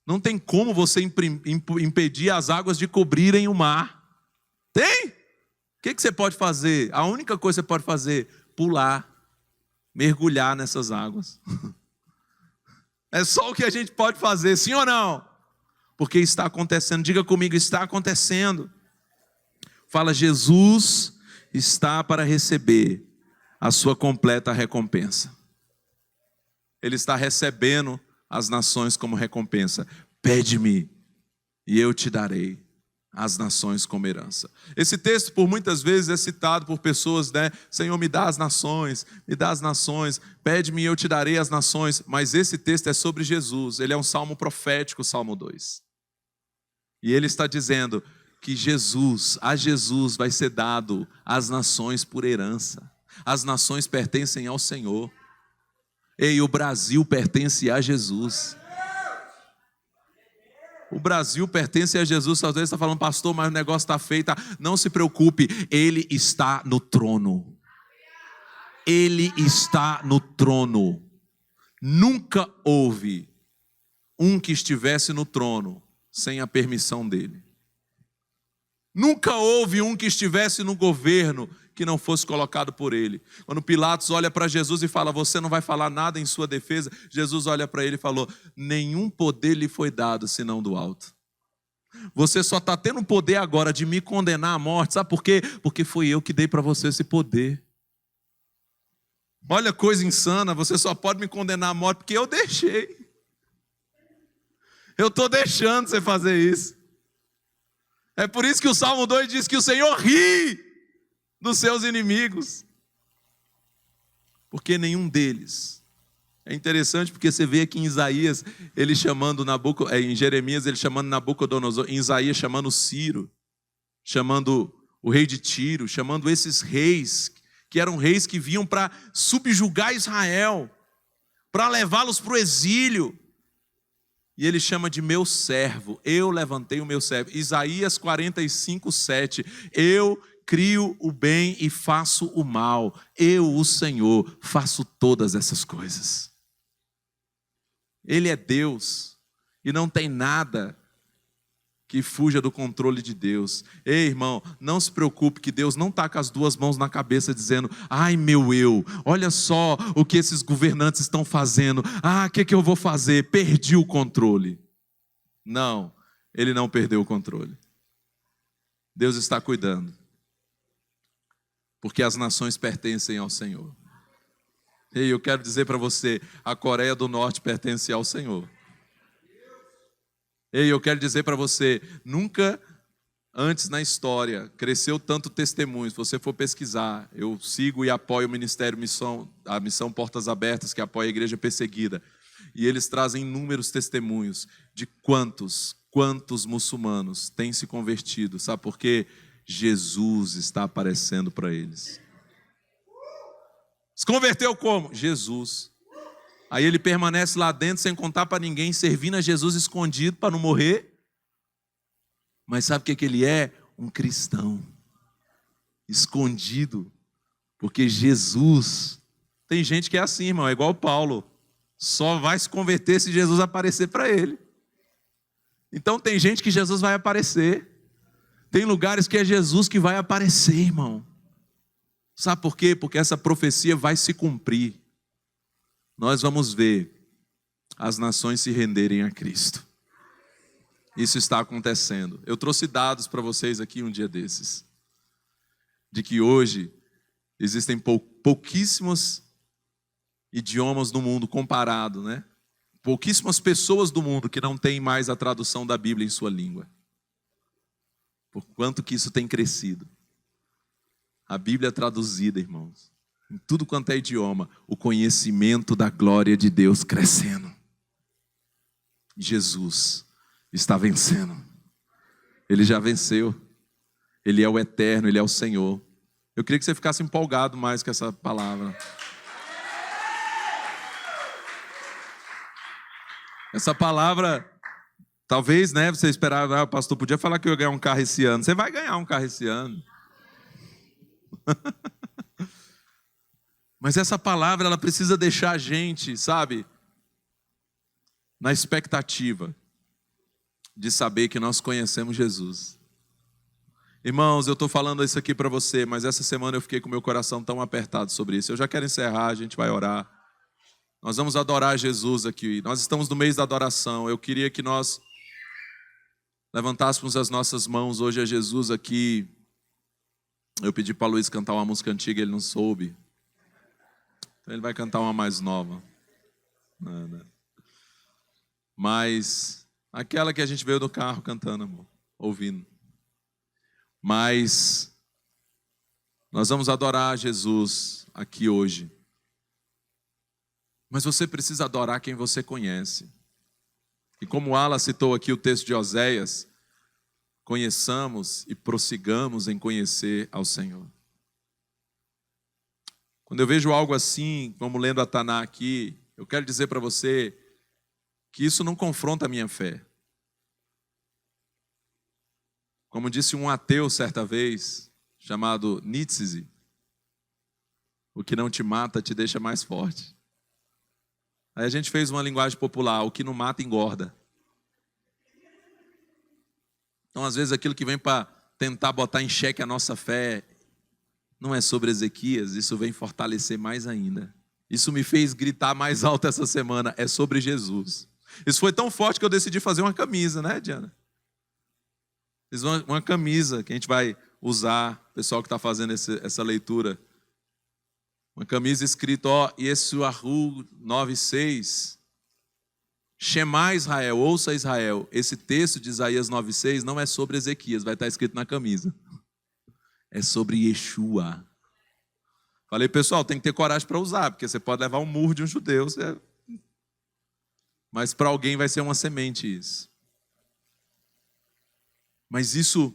Não tem como você impedir as águas de cobrirem o mar. Tem? O que você pode fazer? A única coisa que você pode fazer, pular, mergulhar nessas águas. É só o que a gente pode fazer, sim ou não? Porque está acontecendo, diga comigo, está acontecendo. Fala, Jesus está para receber a sua completa recompensa. Ele está recebendo as nações como recompensa. Pede-me e eu te darei as nações como herança. Esse texto por muitas vezes é citado por pessoas, né? Senhor, me dá as nações, pede-me e eu te darei as nações. Mas esse texto é sobre Jesus, ele é um salmo profético, o Salmo 2. E ele está dizendo que a Jesus vai ser dado as nações por herança. As nações pertencem ao Senhor. Ei, o Brasil pertence a Jesus. O Brasil pertence a Jesus. Às vezes está falando, pastor, mas o negócio está feito. Não se preocupe, Ele está no trono. Ele está no trono. Nunca houve um que estivesse no trono sem a permissão dele. Nunca houve um que estivesse no governo que não fosse colocado por ele. Quando Pilatos olha para Jesus e fala, você não vai falar nada em sua defesa, Jesus olha para ele e falou, nenhum poder lhe foi dado senão do alto. Você só está tendo o poder agora de me condenar à morte, sabe por quê? Porque foi eu que dei para você esse poder. Olha coisa insana, você só pode me condenar à morte porque eu deixei. Eu estou deixando você fazer isso. É por isso que o Salmo 2 diz que o Senhor ri dos seus inimigos. Porque nenhum deles. É interessante porque você vê aqui em Isaías, ele chamando em Jeremias, ele chamando Nabucodonosor, em Isaías chamando Ciro, chamando o rei de Tiro, chamando esses reis, que eram reis que vinham para subjugar Israel, para levá-los para o exílio. E ele chama de meu servo, eu levantei o meu servo. Isaías 45, 7, eu crio o bem e faço o mal. Eu, o Senhor, faço todas essas coisas. Ele é Deus e não tem nada que fuja do controle de Deus. Ei, irmão, não se preocupe que Deus não está com as duas mãos na cabeça dizendo, ai meu eu, olha só o que esses governantes estão fazendo. O que eu vou fazer? Perdi o controle. Não, ele não perdeu o controle. Deus está cuidando. Porque as nações pertencem ao Senhor. Ei, eu quero dizer para você, a Coreia do Norte pertence ao Senhor. Ei, eu quero dizer para você, nunca antes na história cresceu tanto testemunho. Se você for pesquisar, eu sigo e apoio o Ministério a Missão Portas Abertas, que apoia a igreja perseguida. E eles trazem inúmeros testemunhos de quantos muçulmanos têm se convertido. Sabe por quê? Jesus está aparecendo para eles. Se converteu como? Jesus. Aí ele permanece lá dentro sem contar para ninguém, servindo a Jesus escondido para não morrer. Mas sabe o que ele é? Um cristão. Escondido. Porque Jesus... Tem gente que é assim, irmão, é igual Paulo. Só vai se converter se Jesus aparecer para ele. Então tem gente que Jesus vai aparecer. Tem lugares que é Jesus que vai aparecer, irmão. Sabe por quê? Porque essa profecia vai se cumprir. Nós vamos ver as nações se renderem a Cristo. Isso está acontecendo. Eu trouxe dados para vocês aqui um dia desses. De que hoje existem pouquíssimos idiomas no mundo comparado, né? Pouquíssimas pessoas do mundo que não têm mais a tradução da Bíblia em sua língua. Por quanto que isso tem crescido. A Bíblia é traduzida, irmãos, em tudo quanto é idioma, o conhecimento da glória de Deus crescendo. Jesus está vencendo. Ele já venceu. Ele é o eterno, Ele é o Senhor. Eu queria que você ficasse empolgado mais com essa palavra. Essa palavra, talvez, né, você esperava, o pastor podia falar que eu ia ganhar um carro esse ano. Você vai ganhar um carro esse ano. Mas essa palavra, ela precisa deixar a gente, sabe, na expectativa de saber que nós conhecemos Jesus. Irmãos, eu estou falando isso aqui para você, mas essa semana eu fiquei com meu coração tão apertado sobre isso. Eu já quero encerrar, a gente vai orar. Nós vamos adorar Jesus aqui. Nós estamos no mês da adoração. Eu queria que nós levantássemos as nossas mãos hoje a Jesus aqui. Eu pedi para o Luiz cantar uma música antiga, ele não soube. Então ele vai cantar uma mais nova. Não. Mas aquela que a gente veio do carro cantando, amor, ouvindo. Mas nós vamos adorar Jesus aqui hoje. Mas você precisa adorar quem você conhece. E como Ala citou aqui o texto de Oséias, conheçamos e prossigamos em conhecer ao Senhor. Quando eu vejo algo assim, como lendo a Taná aqui, eu quero dizer para você que isso não confronta a minha fé. Como disse um ateu certa vez, chamado Nietzsche, o que não te mata te deixa mais forte. Aí a gente fez uma linguagem popular, o que não mata engorda. Então às vezes aquilo que vem para tentar botar em xeque a nossa fé, não é sobre Ezequias, isso vem fortalecer mais ainda. Isso me fez gritar mais alto essa semana, é sobre Jesus. Isso foi tão forte que eu decidi fazer uma camisa, né, Diana? Fiz uma camisa que a gente vai usar, o pessoal que está fazendo essa leitura. Uma camisa escrita, Yeshuahu 9:6. Shema Israel, ouça Israel. Esse texto de Isaías 9:6 não é sobre Ezequias, vai estar escrito na camisa. É sobre Yeshua. Falei, pessoal, tem que ter coragem para usar, porque você pode levar um murro de um judeu, mas para alguém vai ser uma semente isso. Mas isso,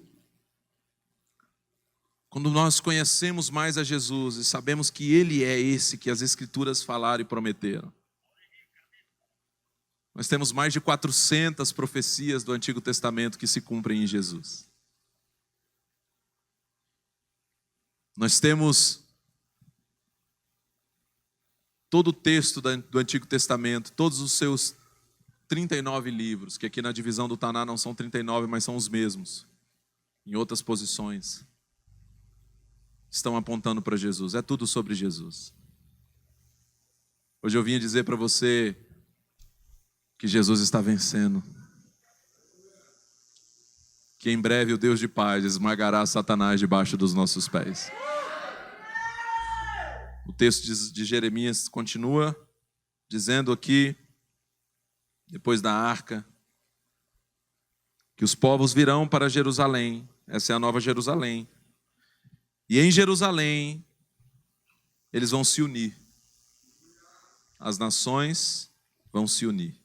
quando nós conhecemos mais a Jesus e sabemos que Ele é esse que as Escrituras falaram e prometeram. Nós temos mais de 400 profecias do Antigo Testamento que se cumprem em Jesus. Nós temos todo o texto do Antigo Testamento, todos os seus 39 livros, que aqui na divisão do Taná não são 39, mas são os mesmos, em outras posições, estão apontando para Jesus. É tudo sobre Jesus. Hoje eu vim dizer para você que Jesus está vencendo, que em breve o Deus de paz esmagará Satanás debaixo dos nossos pés. O texto de Jeremias continua dizendo aqui, depois da arca, que os povos virão para Jerusalém, essa é a nova Jerusalém, e em Jerusalém eles vão se unir, as nações vão se unir.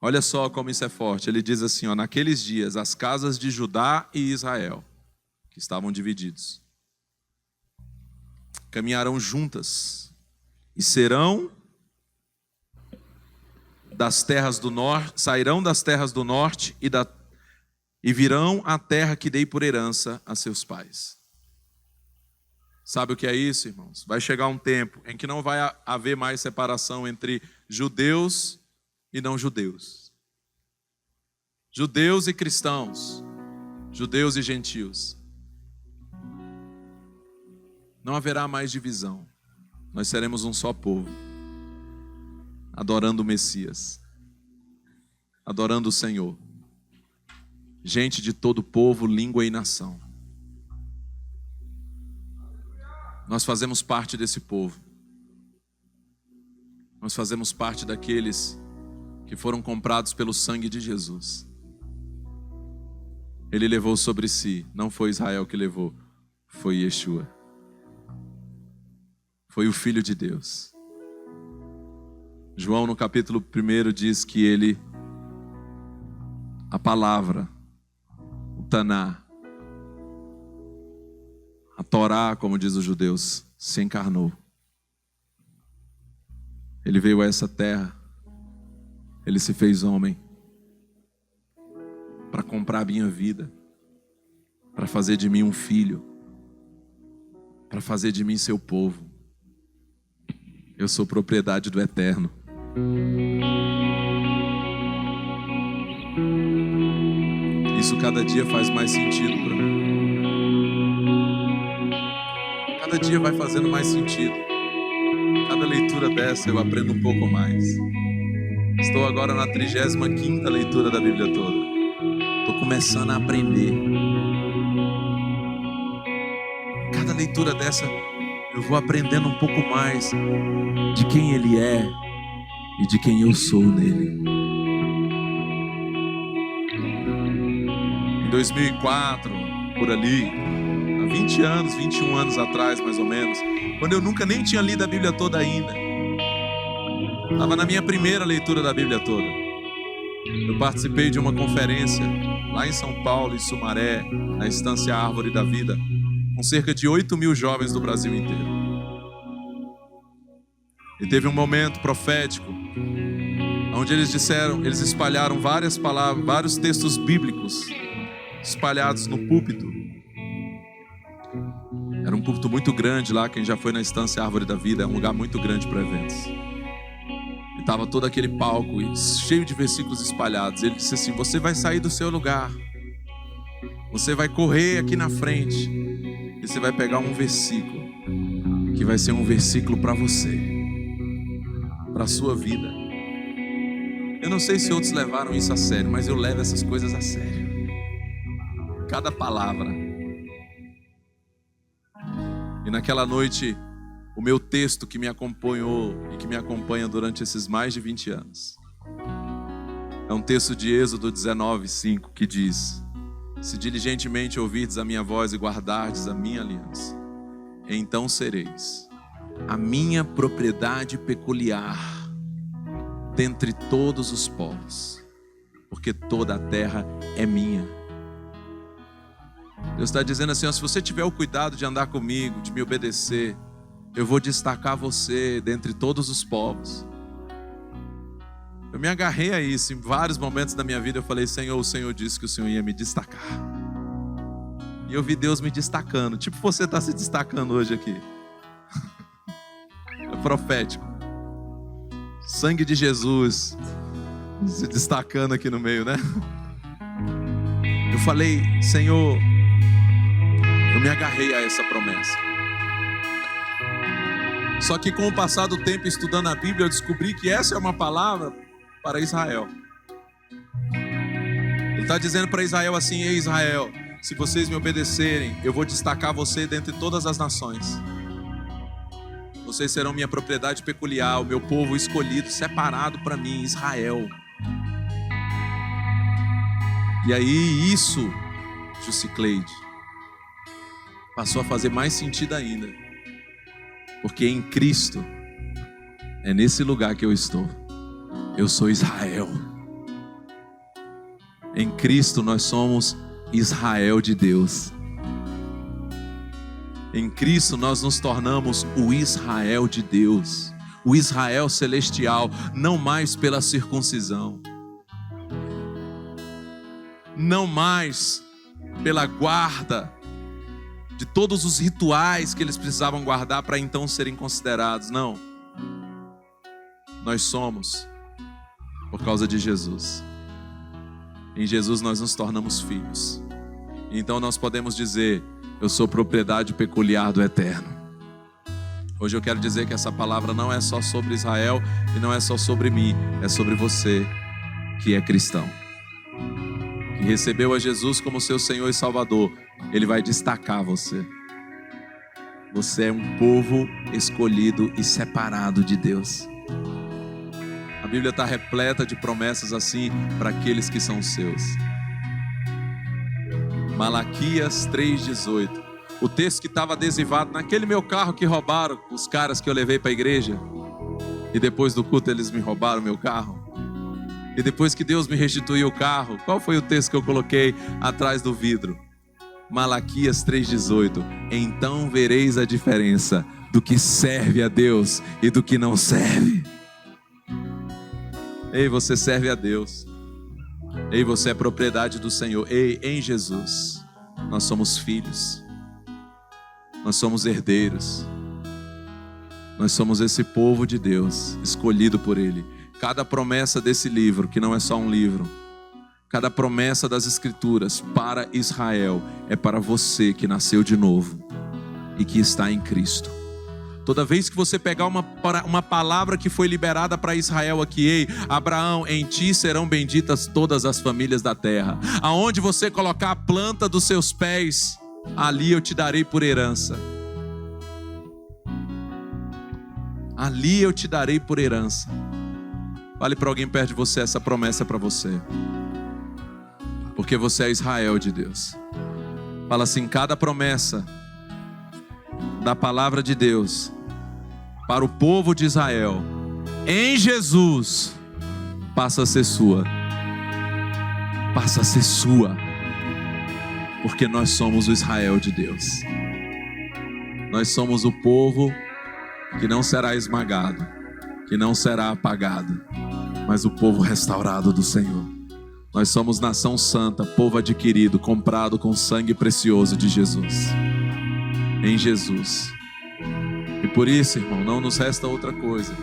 Olha só como isso é forte, ele diz assim, naqueles dias as casas de Judá e Israel, que estavam divididos, caminharão juntas e serão das terras do norte, sairão das terras do norte e virão à terra que dei por herança a seus pais. Sabe o que é isso, irmãos? Vai chegar um tempo em que não vai haver mais separação entre judeus e não judeus. Judeus e cristãos, judeus e gentios. Não haverá mais divisão. Nós seremos um só povo, adorando o Messias, adorando o Senhor. Gente de todo povo, língua e nação. Nós fazemos parte desse povo. Nós fazemos parte daqueles que foram comprados pelo sangue de Jesus. Ele levou sobre si, não foi Israel que levou, foi Yeshua. Foi o Filho de Deus. João no capítulo 1 diz que ele, a palavra, o Taná, a Torá, como diz os judeus, se encarnou. Ele veio a essa terra, ele se fez homem, para comprar a minha vida, para fazer de mim um filho, para fazer de mim seu povo. Eu sou propriedade do Eterno. Isso cada dia faz mais sentido para mim. Cada dia vai fazendo mais sentido. Cada leitura dessa eu aprendo um pouco mais. Estou agora na 35ª leitura da Bíblia toda. Estou começando a aprender. Cada leitura dessa eu vou aprendendo um pouco mais de quem Ele é e de quem eu sou nele. Em 2004, por ali, há 20 anos, 21 anos atrás mais ou menos, quando eu nunca nem tinha lido a Bíblia toda ainda, estava na minha primeira leitura da Bíblia toda. Eu participei de uma conferência lá em São Paulo, em Sumaré, na Estância Árvore da Vida, com cerca de 8.000 jovens do Brasil inteiro. E teve um momento profético, onde eles espalharam várias palavras, vários textos bíblicos, espalhados no púlpito. Era um púlpito muito grande lá, quem já foi na Estância Árvore da Vida, é um lugar muito grande para eventos. E estava todo aquele palco cheio de versículos espalhados. Ele disse assim: você vai sair do seu lugar Você vai correr aqui na frente e você vai pegar um versículo que vai ser um versículo para você, para a sua vida. Eu não sei se outros levaram isso a sério, mas eu levo essas coisas a sério. Cada palavra. E naquela noite, o meu texto que me acompanhou e que me acompanha durante esses mais de 20 anos é um texto de Êxodo 19:5, que diz: se diligentemente ouvirdes a minha voz e guardardes a minha aliança, então sereis a minha propriedade peculiar dentre todos os povos, porque toda a terra é minha. Deus está dizendo assim, ó, se você tiver o cuidado de andar comigo, de me obedecer, eu vou destacar você dentre todos os povos. Eu me agarrei a isso. Em vários momentos da minha vida eu falei: Senhor, o Senhor disse que o Senhor ia me destacar. E eu vi Deus me destacando, tipo você está se destacando hoje aqui. É profético. Sangue de Jesus se destacando aqui no meio, né? Eu falei: Senhor, eu me agarrei a essa promessa. Só que com o passar do tempo estudando a Bíblia, eu descobri que essa é uma palavra para Israel. Ele está dizendo para Israel assim: ei Israel, se vocês me obedecerem, eu vou destacar você dentre todas as nações. Vocês serão minha propriedade peculiar, o meu povo escolhido, separado para mim, Israel. E aí isso, Jusicleide, passou a fazer mais sentido ainda. Porque em Cristo, é nesse lugar que eu estou. Eu sou Israel. Em Cristo nós somos Israel de Deus. Em Cristo nós nos tornamos o Israel de Deus, o Israel celestial, não mais pela circuncisão, não mais pela guarda de todos os rituais que eles precisavam guardar para então serem considerados. Não, nós somos por causa de Jesus. Em Jesus nós nos tornamos filhos. Então nós podemos dizer: eu sou propriedade peculiar do Eterno. Hoje eu quero dizer que essa palavra não é só sobre Israel e não é só sobre mim, é sobre você que é cristão, que recebeu a Jesus como seu Senhor e Salvador. Ele vai destacar você. Você é um povo escolhido e separado de Deus. A Bíblia está repleta de promessas assim para aqueles que são seus. Malaquias 3,18. O texto que estava adesivado naquele meu carro que roubaram os caras que eu levei para a igreja. E depois do culto eles me roubaram meu carro. E depois que Deus me restituiu o carro, qual foi o texto que eu coloquei atrás do vidro? Malaquias 3,18. Então vereis a diferença do que serve a Deus e do que não serve. Ei, você serve a Deus. Ei, você é propriedade do Senhor. Ei, em Jesus nós somos filhos. Nós somos herdeiros. Nós somos esse povo de Deus, escolhido por Ele. Cada promessa desse livro, que não é só um livro, cada promessa das Escrituras para Israel é para você que nasceu de novo e que está em Cristo. Toda vez que você pegar uma palavra que foi liberada para Israel aqui: ei, Abraão, em ti serão benditas todas as famílias da terra. Aonde você colocar a planta dos seus pés, ali eu te darei por herança. Ali eu te darei por herança. Fale para alguém perto de você: essa promessa é para você. Porque você é Israel de Deus. Fala assim: cada promessa da palavra de Deus para o povo de Israel, em Jesus, passa a ser sua. Passa a ser sua. Porque nós somos o Israel de Deus. Nós somos o povo que não será esmagado, que não será apagado, mas o povo restaurado do Senhor. Nós somos nação santa, povo adquirido, comprado com sangue precioso de Jesus. Em Jesus. E por isso, irmão, não nos resta outra coisa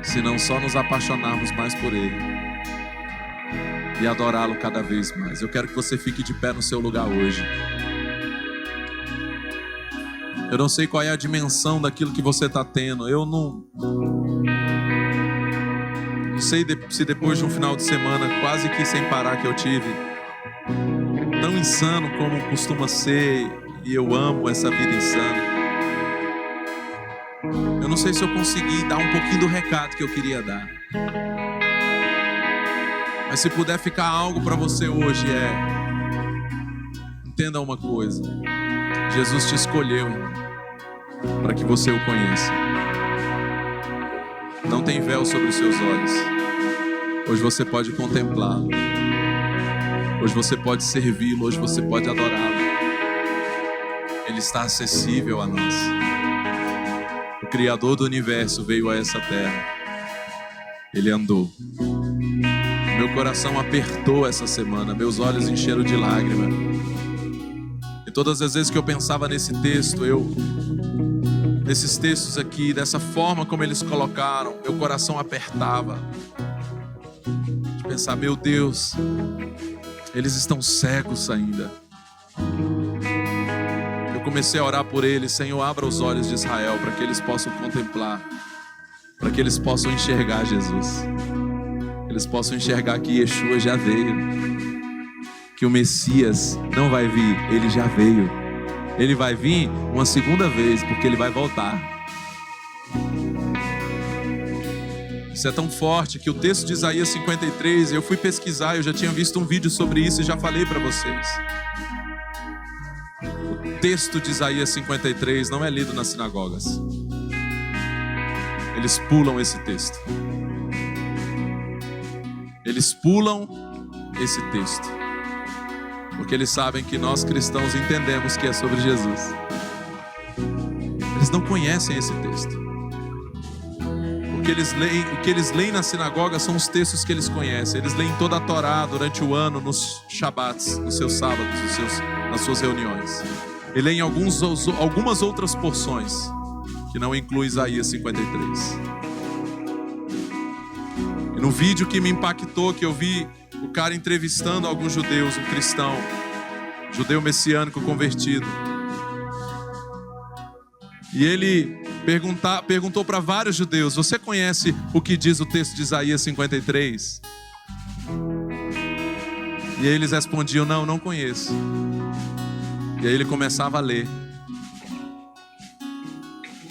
senão só nos apaixonarmos mais por Ele. e adorá-lo cada vez mais. Eu quero que você fique de pé no seu lugar hoje. Eu não sei qual é a dimensão daquilo que você está tendo. Eu não sei se depois de um final de semana quase que sem parar que eu tive, tão insano como costuma ser, e eu amo essa vida insana. Eu não sei se eu consegui dar um pouquinho do recado que eu queria dar. Mas se puder ficar algo para você hoje entenda uma coisa. Jesus te escolheu para que você o conheça. Não tem véu sobre os seus olhos. Hoje você pode contemplá-lo. Hoje você pode servi-lo. Hoje você pode adorá-lo. Ele está acessível a nós. O Criador do universo veio a essa terra. Ele andou. Meu coração apertou essa semana. Meus olhos encheram de lágrima. E todas as vezes que eu pensava nesse texto, nesses textos aqui, dessa forma como eles colocaram, meu coração apertava. De pensar, meu Deus, eles estão cegos ainda. Eu comecei a orar por eles. Senhor, abra os olhos de Israel para que eles possam contemplar, para que eles possam enxergar Jesus, que eles possam enxergar que Yeshua já veio, que o Messias não vai vir, ele já veio. Ele vai vir uma segunda vez, porque ele vai voltar. Isso é tão forte que o texto de Isaías 53, eu fui pesquisar, eu já tinha visto um vídeo sobre isso e já falei para vocês. O texto de Isaías 53 não é lido nas sinagogas. Eles pulam esse texto. Eles pulam esse texto, porque eles sabem que nós cristãos entendemos que é sobre Jesus. Eles não conhecem esse texto. O que eles leem na sinagoga são os textos que eles conhecem. Eles leem toda a Torá durante o ano, nos Shabats, nos seus sábados, nas suas reuniões. E leem algumas outras porções, que não inclui Isaías 53. E no vídeo que me impactou, que eu vi o cara entrevistando alguns judeus, um cristão, judeu messiânico convertido. E ele perguntou para vários judeus: você conhece o que diz o texto de Isaías 53? E aí eles respondiam: não conheço. E aí ele começava a ler.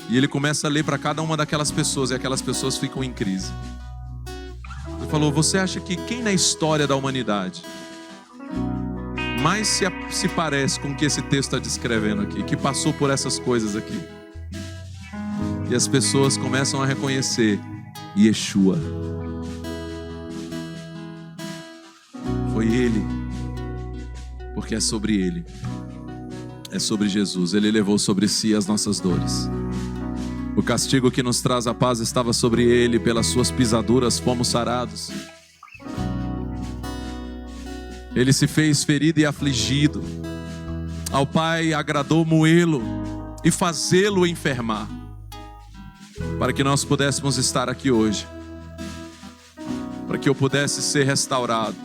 E ele começa a ler para cada uma daquelas pessoas, e aquelas pessoas ficam em crise. Ele falou: você acha que quem na história da humanidade mais se parece com o que esse texto está descrevendo aqui, que passou por essas coisas aqui? E as pessoas começam a reconhecer Yeshua. Foi ele, porque é sobre ele, é sobre Jesus. Ele levou sobre si as nossas dores. O castigo que nos traz a paz estava sobre ele, pelas suas pisaduras fomos sarados. Ele se fez ferido e afligido. Ao Pai agradou moê-lo e fazê-lo enfermar, para que nós pudéssemos estar aqui hoje, para que eu pudesse ser restaurado.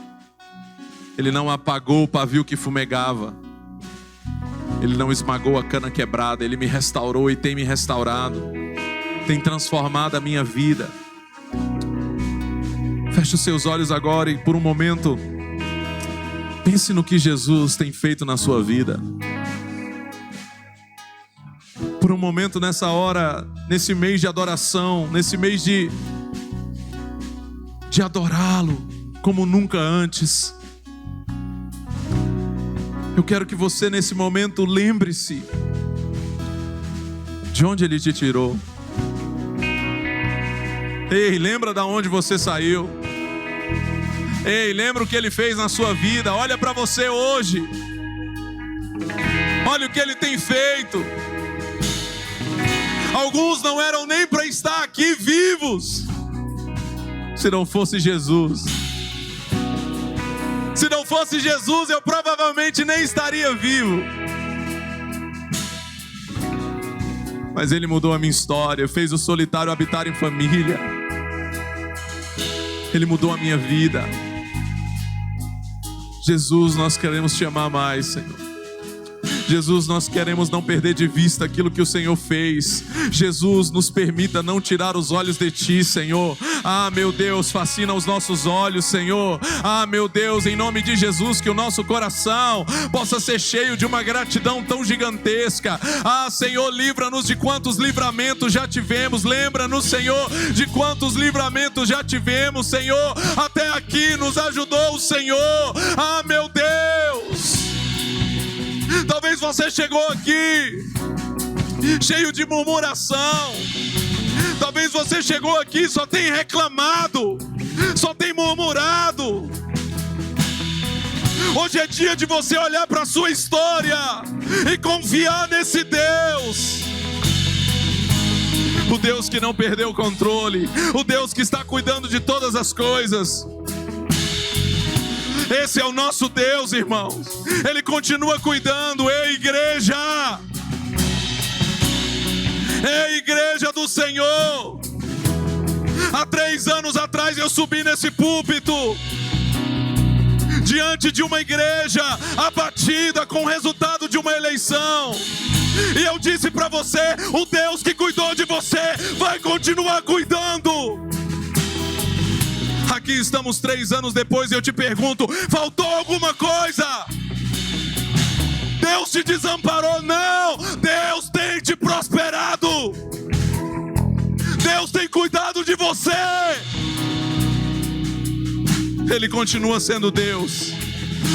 Ele não apagou o pavio que fumegava, ele não esmagou a cana quebrada. Ele me restaurou e tem me restaurado, tem transformado a minha vida. Feche os seus olhos agora e por um momento pense no que Jesus tem feito na sua vida. Por um momento nessa hora, nesse mês de adoração, nesse mês de adorá-lo como nunca antes. Eu quero que você nesse momento lembre-se de onde Ele te tirou. Ei, lembra de onde você saiu. Ei, lembra o que Ele fez na sua vida. Olha para você hoje. Olha o que Ele tem feito. Alguns não eram nem para estar aqui vivos, se não fosse Jesus. Se não fosse Jesus, eu provavelmente nem estaria vivo. Mas Ele mudou a minha história, fez o solitário habitar em família. Ele mudou a minha vida. Jesus, nós queremos te amar mais, Senhor. Jesus, nós queremos não perder de vista aquilo que o Senhor fez. Jesus, nos permita não tirar os olhos de Ti, Senhor. Ah, meu Deus, fascina os nossos olhos, Senhor. Ah, meu Deus, em nome de Jesus, que o nosso coração possa ser cheio de uma gratidão tão gigantesca. Ah, Senhor, livra-nos de quantos livramentos já tivemos. Lembra-nos, Senhor, de quantos livramentos já tivemos, Senhor. Até aqui nos ajudou o Senhor. Ah, meu Deus. Talvez você chegou aqui cheio de murmuração. Talvez você chegou aqui e só tem reclamado, só tem murmurado. Hoje é dia de você olhar para a sua história e confiar nesse Deus. O Deus que não perdeu o controle, o Deus que está cuidando de todas as coisas. Esse é o nosso Deus, irmãos. Ele continua cuidando. Ei, igreja! Ei, igreja do Senhor! Há 3 anos atrás eu subi nesse púlpito, diante de uma igreja abatida com o resultado de uma eleição. E eu disse para você: o Deus que cuidou de você vai continuar cuidando. Aqui estamos 3 anos depois e eu te pergunto: faltou alguma coisa? Deus te desamparou? Não! Deus tem te prosperado. Deus tem cuidado de você. Ele continua sendo Deus.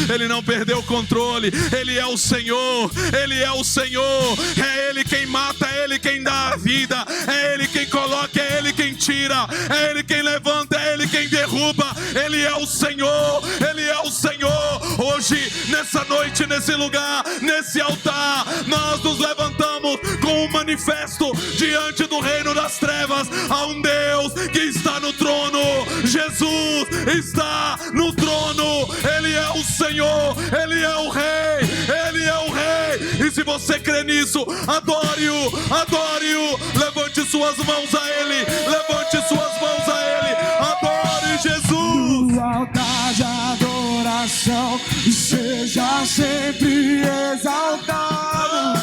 Ele não perdeu o controle. Ele é o Senhor. Ele é o Senhor. É Ele quem mata, é Ele quem dá a vida, é Ele quem coloca, é Ele quem tira, é Ele quem levanta, é Ele quem derruba. Ele é o Senhor. Ele é o Senhor. Hoje, nessa noite, nesse lugar, nesse altar, nós nos levantamos com um manifesto diante do reino das trevas. Há um Deus que está no trono. Jesus está no trono. Ele é o Senhor, Ele é o Rei, Ele é o Rei. E se você crê nisso, adore-o, adore-o. Levante suas mãos a Ele, levante suas mãos a Ele. Adore Jesus. No altar de adoração, seja sempre exaltado,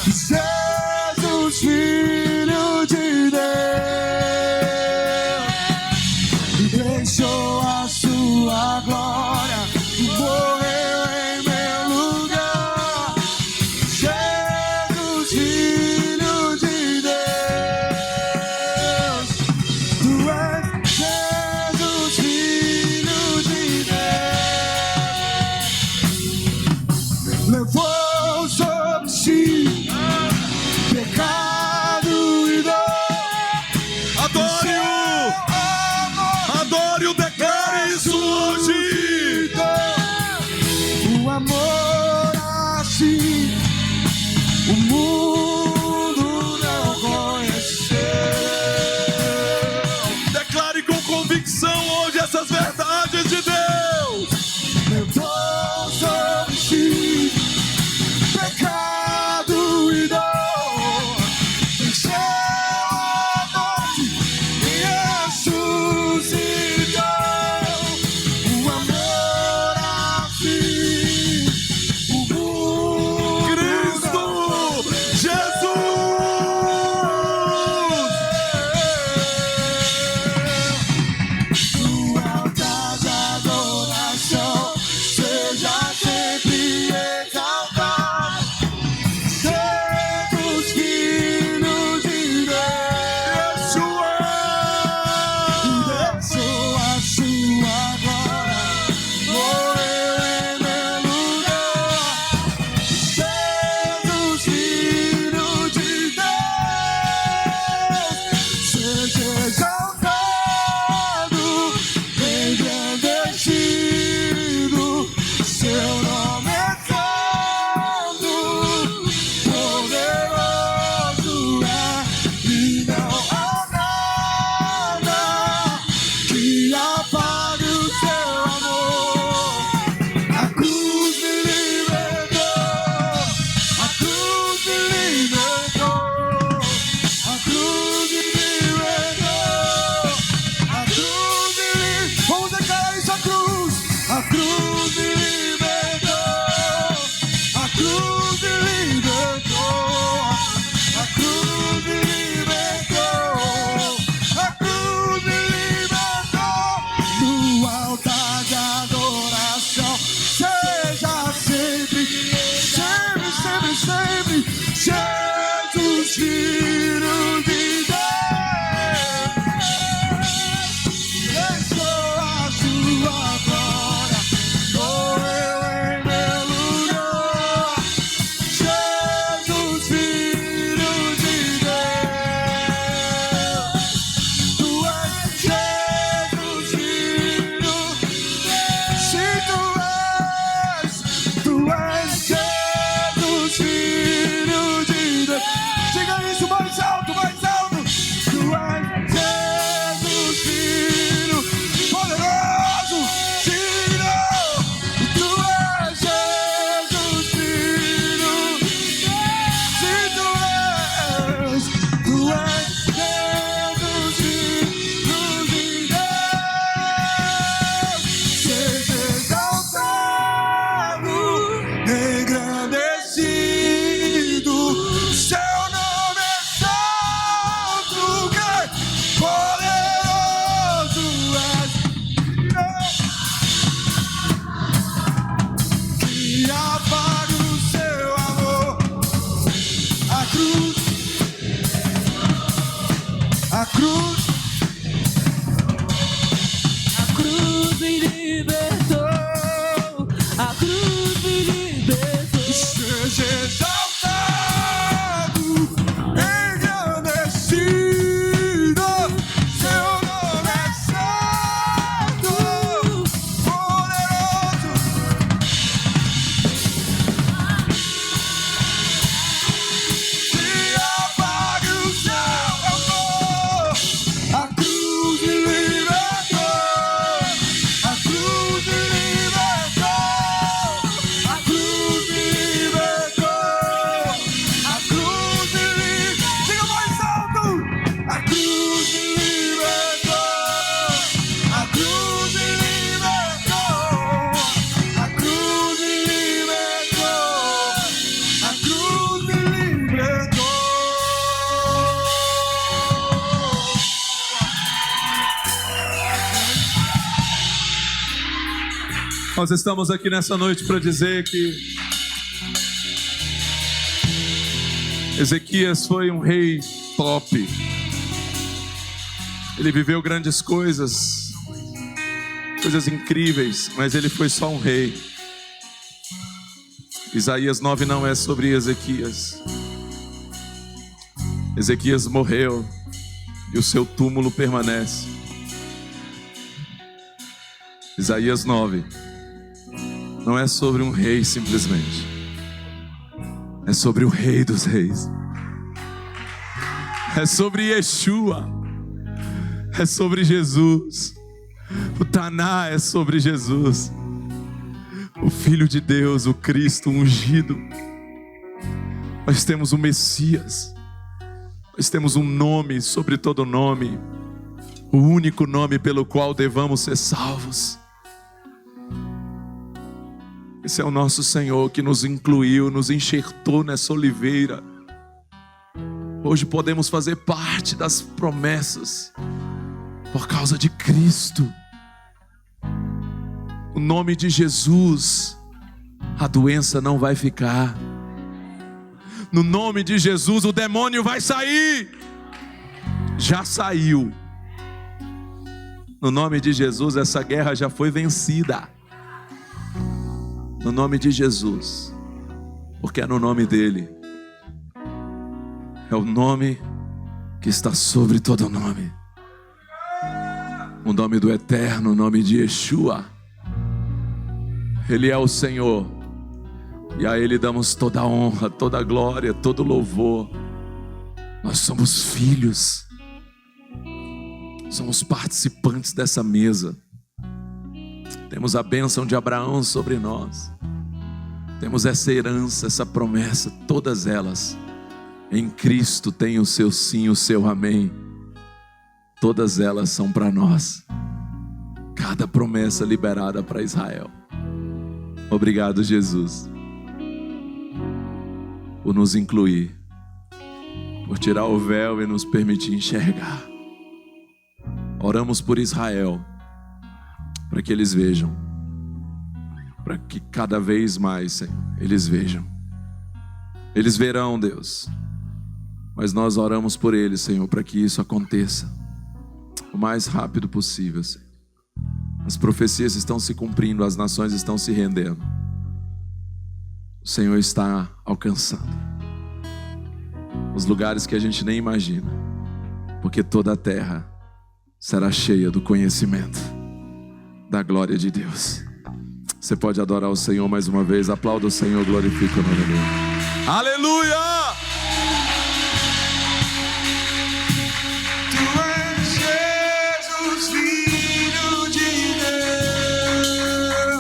Jesus, Filho de Deus, deixou a sua glória, morreu em meu lugar. Jesus, Filho de Deus, tu és Jesus, Filho de Deus. Levou sobre si pecado e dor. Adore-o, adore-o, declare isso hoje. O amor assim o mundo não conheceu. Declare com convicção hoje essas verdades de Deus. Levou sobre si pecado e dor, venceu a morte e ressuscitou. O amor assim o mundo Cristo Jesus. no altar de adoração, seja sempre exaltado, Jesus, Filho de Deus. Deixou a sua glória, morreu em meu lugar. Jesus, Filho de Deus, seja exaltado, engrandecido, seu nome é santo, poderoso é, e não há nada que apague o seu amor. A cruz me libertou, a cruz me libertou, a cruz me libertou. cruz me libertou, a cruz me libertou. Seja exaltado, engrandecido, seu nome é santo, poderoso. Se apague o seu amor, a cruz me libertou, a cruz me libertou, a cruz me libertou, a cruz me libertou. Diga mais alto! A cruz me libertou, a cruz me libertou, a cruz me libertou, a cruz me libertou. Nós estamos aqui nessa noite para dizer que Ezequias foi um rei top. Ele viveu grandes coisas, coisas incríveis, mas ele foi só um rei. Isaías 9 não é sobre Ezequias. Ezequias morreu e o seu túmulo permanece. Isaías 9 não é sobre um rei simplesmente, é sobre o Rei dos Reis, é sobre Yeshua, é sobre Jesus. O Taná é sobre Jesus, o Filho de Deus, o Cristo ungido. Nós temos o Messias, nós temos um nome sobre todo nome, o único nome pelo qual devamos ser salvos. Esse é o nosso Senhor que nos incluiu, nos enxertou nessa oliveira. Hoje podemos fazer parte das promessas por causa de Cristo. O nome de Jesus, a doença não vai ficar. No nome de Jesus, o demônio vai sair. Já saiu. No nome de Jesus, essa guerra já foi vencida. No nome de Jesus, porque é no nome dele. É o nome que está sobre todo nome. O nome do Eterno, o nome de Yeshua. Ele é o Senhor. E a Ele damos toda a honra, toda a glória, todo o louvor. Nós somos filhos. Somos participantes dessa mesa. Temos a bênção de Abraão sobre nós. Temos essa herança, essa promessa, todas elas. Em Cristo tem o seu sim, o seu amém. Todas elas são para nós. Cada promessa liberada para Israel. Obrigado, Jesus, por nos incluir, por tirar o véu e nos permitir enxergar. Oramos por Israel, para que eles vejam, para que cada vez mais, Senhor, eles vejam. Eles verão, Deus, mas nós oramos por eles, Senhor, para que isso aconteça o mais rápido possível, Senhor. As profecias estão se cumprindo, as nações estão se rendendo. O Senhor está alcançando os lugares que a gente nem imagina, porque toda a terra será cheia do conhecimento da glória de Deus. Você pode adorar o Senhor mais uma vez. Aplauda o Senhor, glorifica o nome dele. Aleluia! Tu és Jesus, Filho de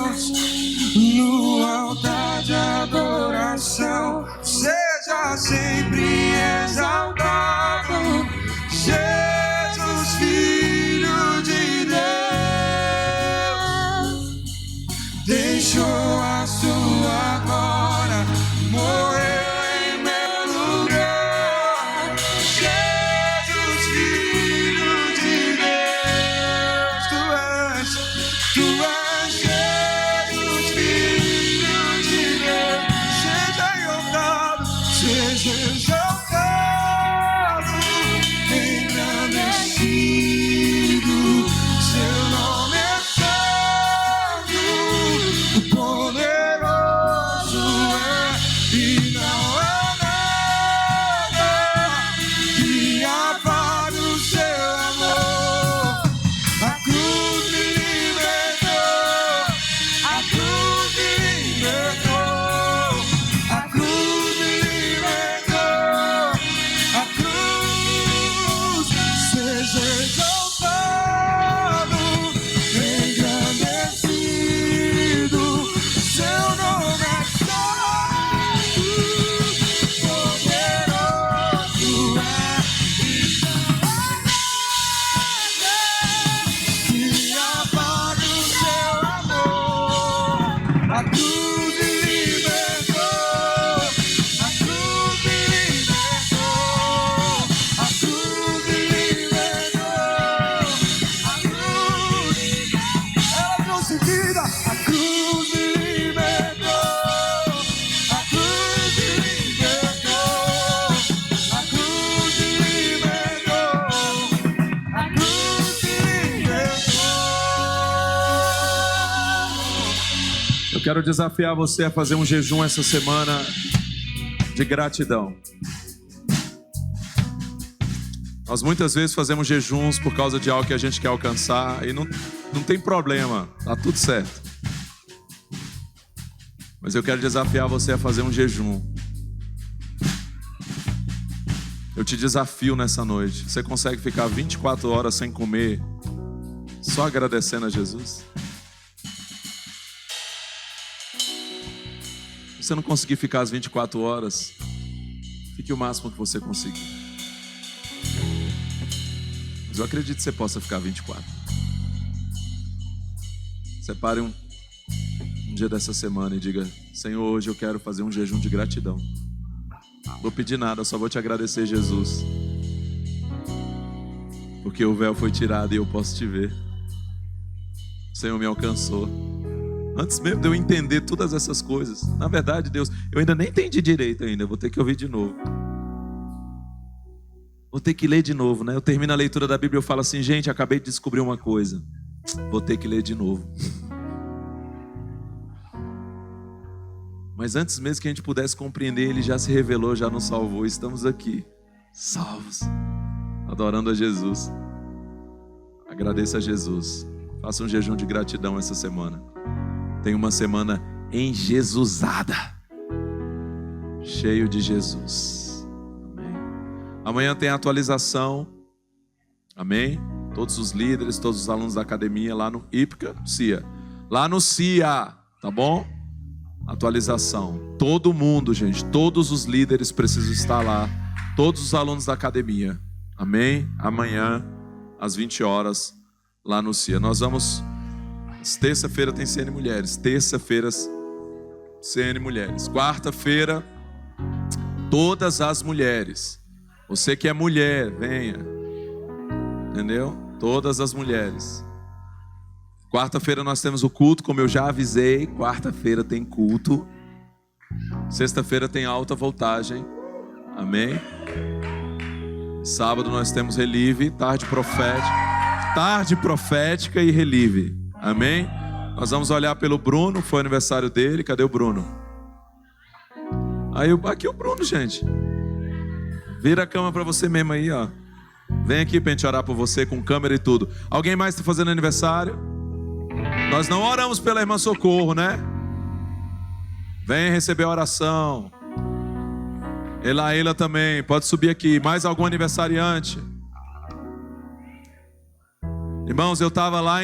Deus. No altar de adoração, seja sempre exaltado. Jesus, Filho de Deus, deixou a sua glória, morreu em meu quero desafiar você a fazer um jejum essa semana de gratidão. Nós muitas vezes fazemos jejuns por causa de algo que a gente quer alcançar e não tem problema, tá tudo certo. Mas eu quero desafiar você a fazer um jejum. Eu te desafio nessa noite. Você consegue ficar 24 horas sem comer, só agradecendo a Jesus? Se você não conseguir ficar as 24 horas, fique o máximo que você conseguir. Mas eu acredito que você possa ficar 24. Separe um dia dessa semana e diga: Senhor, hoje eu quero fazer um jejum de gratidão. Não vou pedir nada, só vou te agradecer, Jesus. Porque o véu foi tirado e eu posso te ver. O Senhor me alcançou. Antes mesmo de eu entender todas essas coisas. Na verdade, Deus, eu ainda nem entendi direito ainda. Vou ter que ouvir de novo. Vou ter que ler de novo, né? Eu termino a leitura da Bíblia e eu falo assim: gente, acabei de descobrir uma coisa. Vou ter que ler de novo. Mas antes mesmo que a gente pudesse compreender, Ele já se revelou, já nos salvou. Estamos aqui, salvos, adorando a Jesus. Agradeça a Jesus. Faça um jejum de gratidão essa semana. Tenha uma semana enjesusada, cheio de Jesus. Amém. Amanhã tem a atualização. Amém. Todos os líderes, todos os alunos da academia lá no IPCA, CIA. Lá no CIA, tá bom? Atualização. Todo mundo, gente, todos os líderes precisam estar lá. Todos os alunos da academia. Amém? Amanhã, às 20 horas, lá no CIA. Nós vamos... Terça-feira tem CN Mulheres. Terça-feira, CN Mulheres. Quarta-feira, todas as mulheres. Você que é mulher, venha. Entendeu? Todas as mulheres. Quarta-feira nós temos o culto, como eu já avisei. Quarta-feira tem culto. Sexta-feira tem alta voltagem. Amém? Sábado nós temos Relive, tarde profética e Relive. Amém? Nós vamos olhar pelo Bruno, foi aniversário dele. Cadê o Bruno? Aqui o Bruno, gente. Vira a cama pra você mesmo aí, ó. Vem aqui pra gente orar por você com câmera e tudo. Alguém mais está fazendo aniversário? Nós não oramos pela irmã Socorro, né? Vem receber a oração. Elaíla também, pode subir aqui. Mais algum aniversariante? Irmãos, eu estava lá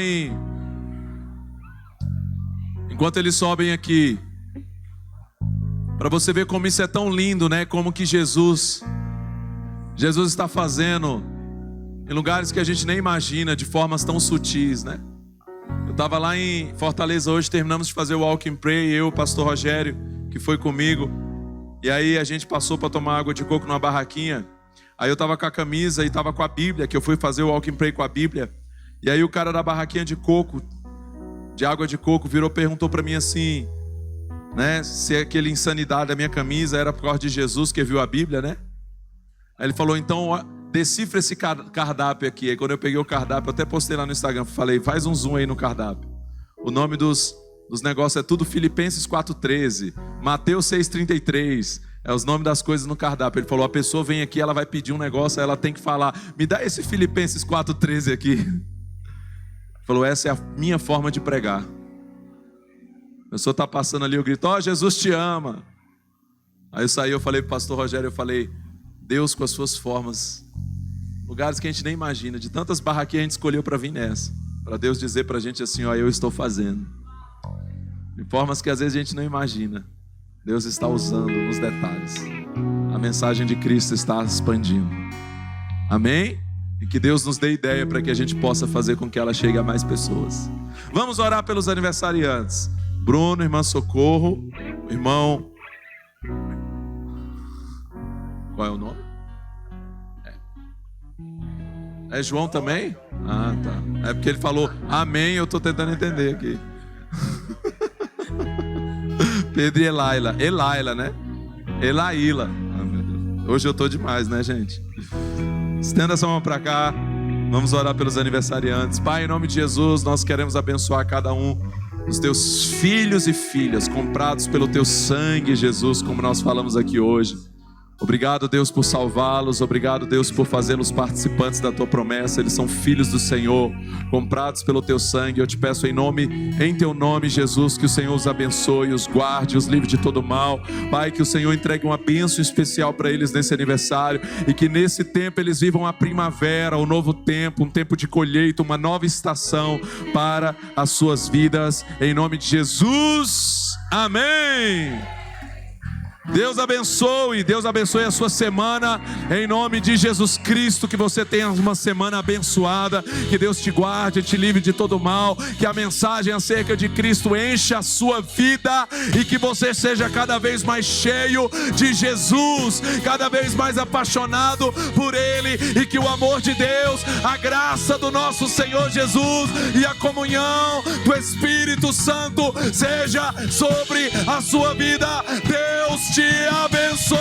enquanto eles sobem aqui, para você ver como isso é tão lindo, né? Como que Jesus está fazendo em lugares que a gente nem imagina, de formas tão sutis, né? Eu estava lá em Fortaleza hoje, terminamos de fazer o Walk and Pray, eu, o pastor Rogério, que foi comigo, e aí a gente passou para tomar água de coco numa barraquinha. Aí eu estava com a camisa e estava com a Bíblia, que eu fui fazer o Walk and Pray com a Bíblia. E aí o cara da barraquinha de coco, de água de coco, virou, perguntou para mim assim, né, se aquele insanidade da minha camisa era por causa de Jesus que viu a Bíblia, né? Aí ele falou: então decifra esse cardápio aqui. Aí quando eu peguei o cardápio, eu até postei lá no Instagram, falei: faz um zoom aí no cardápio. O nome dos negócios é tudo Filipenses 4:13, Mateus 6:33, é os nomes das coisas no cardápio. Ele falou: a pessoa vem aqui, ela vai pedir um negócio, aí ela tem que falar: me dá esse Filipenses 4:13 aqui. Falou: essa é a minha forma de pregar. A pessoa está passando ali, eu grito: ó, Jesus te ama. Aí eu saí, eu falei pro pastor Rogério, eu falei: Deus com as suas formas, lugares que a gente nem imagina, de tantas barraquinhas a gente escolheu para vir nessa, para Deus dizer para a gente assim: ó, eu estou fazendo, de formas que às vezes a gente não imagina. Deus está usando nos detalhes. A mensagem de Cristo está expandindo. Amém? E que Deus nos dê ideia para que a gente possa fazer com que ela chegue a mais pessoas. Vamos orar pelos aniversariantes. Bruno, irmã Socorro, irmão... Qual é o nome? É João também? Ah, tá. É porque ele falou amém, eu estou tentando entender aqui. Pedro e Elaila. Elaila, né? Elaíla. Ah, meu Deus. Hoje eu estou demais, né, gente? Estenda essa mão para cá. Vamos orar pelos aniversariantes. Pai, em nome de Jesus, nós queremos abençoar cada um os teus filhos e filhas, comprados pelo teu sangue, Jesus, como nós falamos aqui hoje. Obrigado, Deus, por salvá-los. Obrigado, Deus, por fazê-los participantes da tua promessa. Eles são filhos do Senhor, comprados pelo teu sangue. Eu te peço em teu nome, Jesus, que o Senhor os abençoe, os guarde, os livre de todo mal. Pai, que o Senhor entregue uma bênção especial para eles nesse aniversário, e que nesse tempo eles vivam a primavera, o novo tempo, um tempo de colheita, uma nova estação para as suas vidas. Em nome de Jesus, amém. Deus abençoe a sua semana, em nome de Jesus Cristo. Que você tenha uma semana abençoada, que Deus te guarde, te livre de todo mal, que a mensagem acerca de Cristo encha a sua vida, e que você seja cada vez mais cheio de Jesus, cada vez mais apaixonado por Ele, e que o amor de Deus, a graça do nosso Senhor Jesus e a comunhão do Espírito Santo seja sobre a sua vida. Deus te abençoe.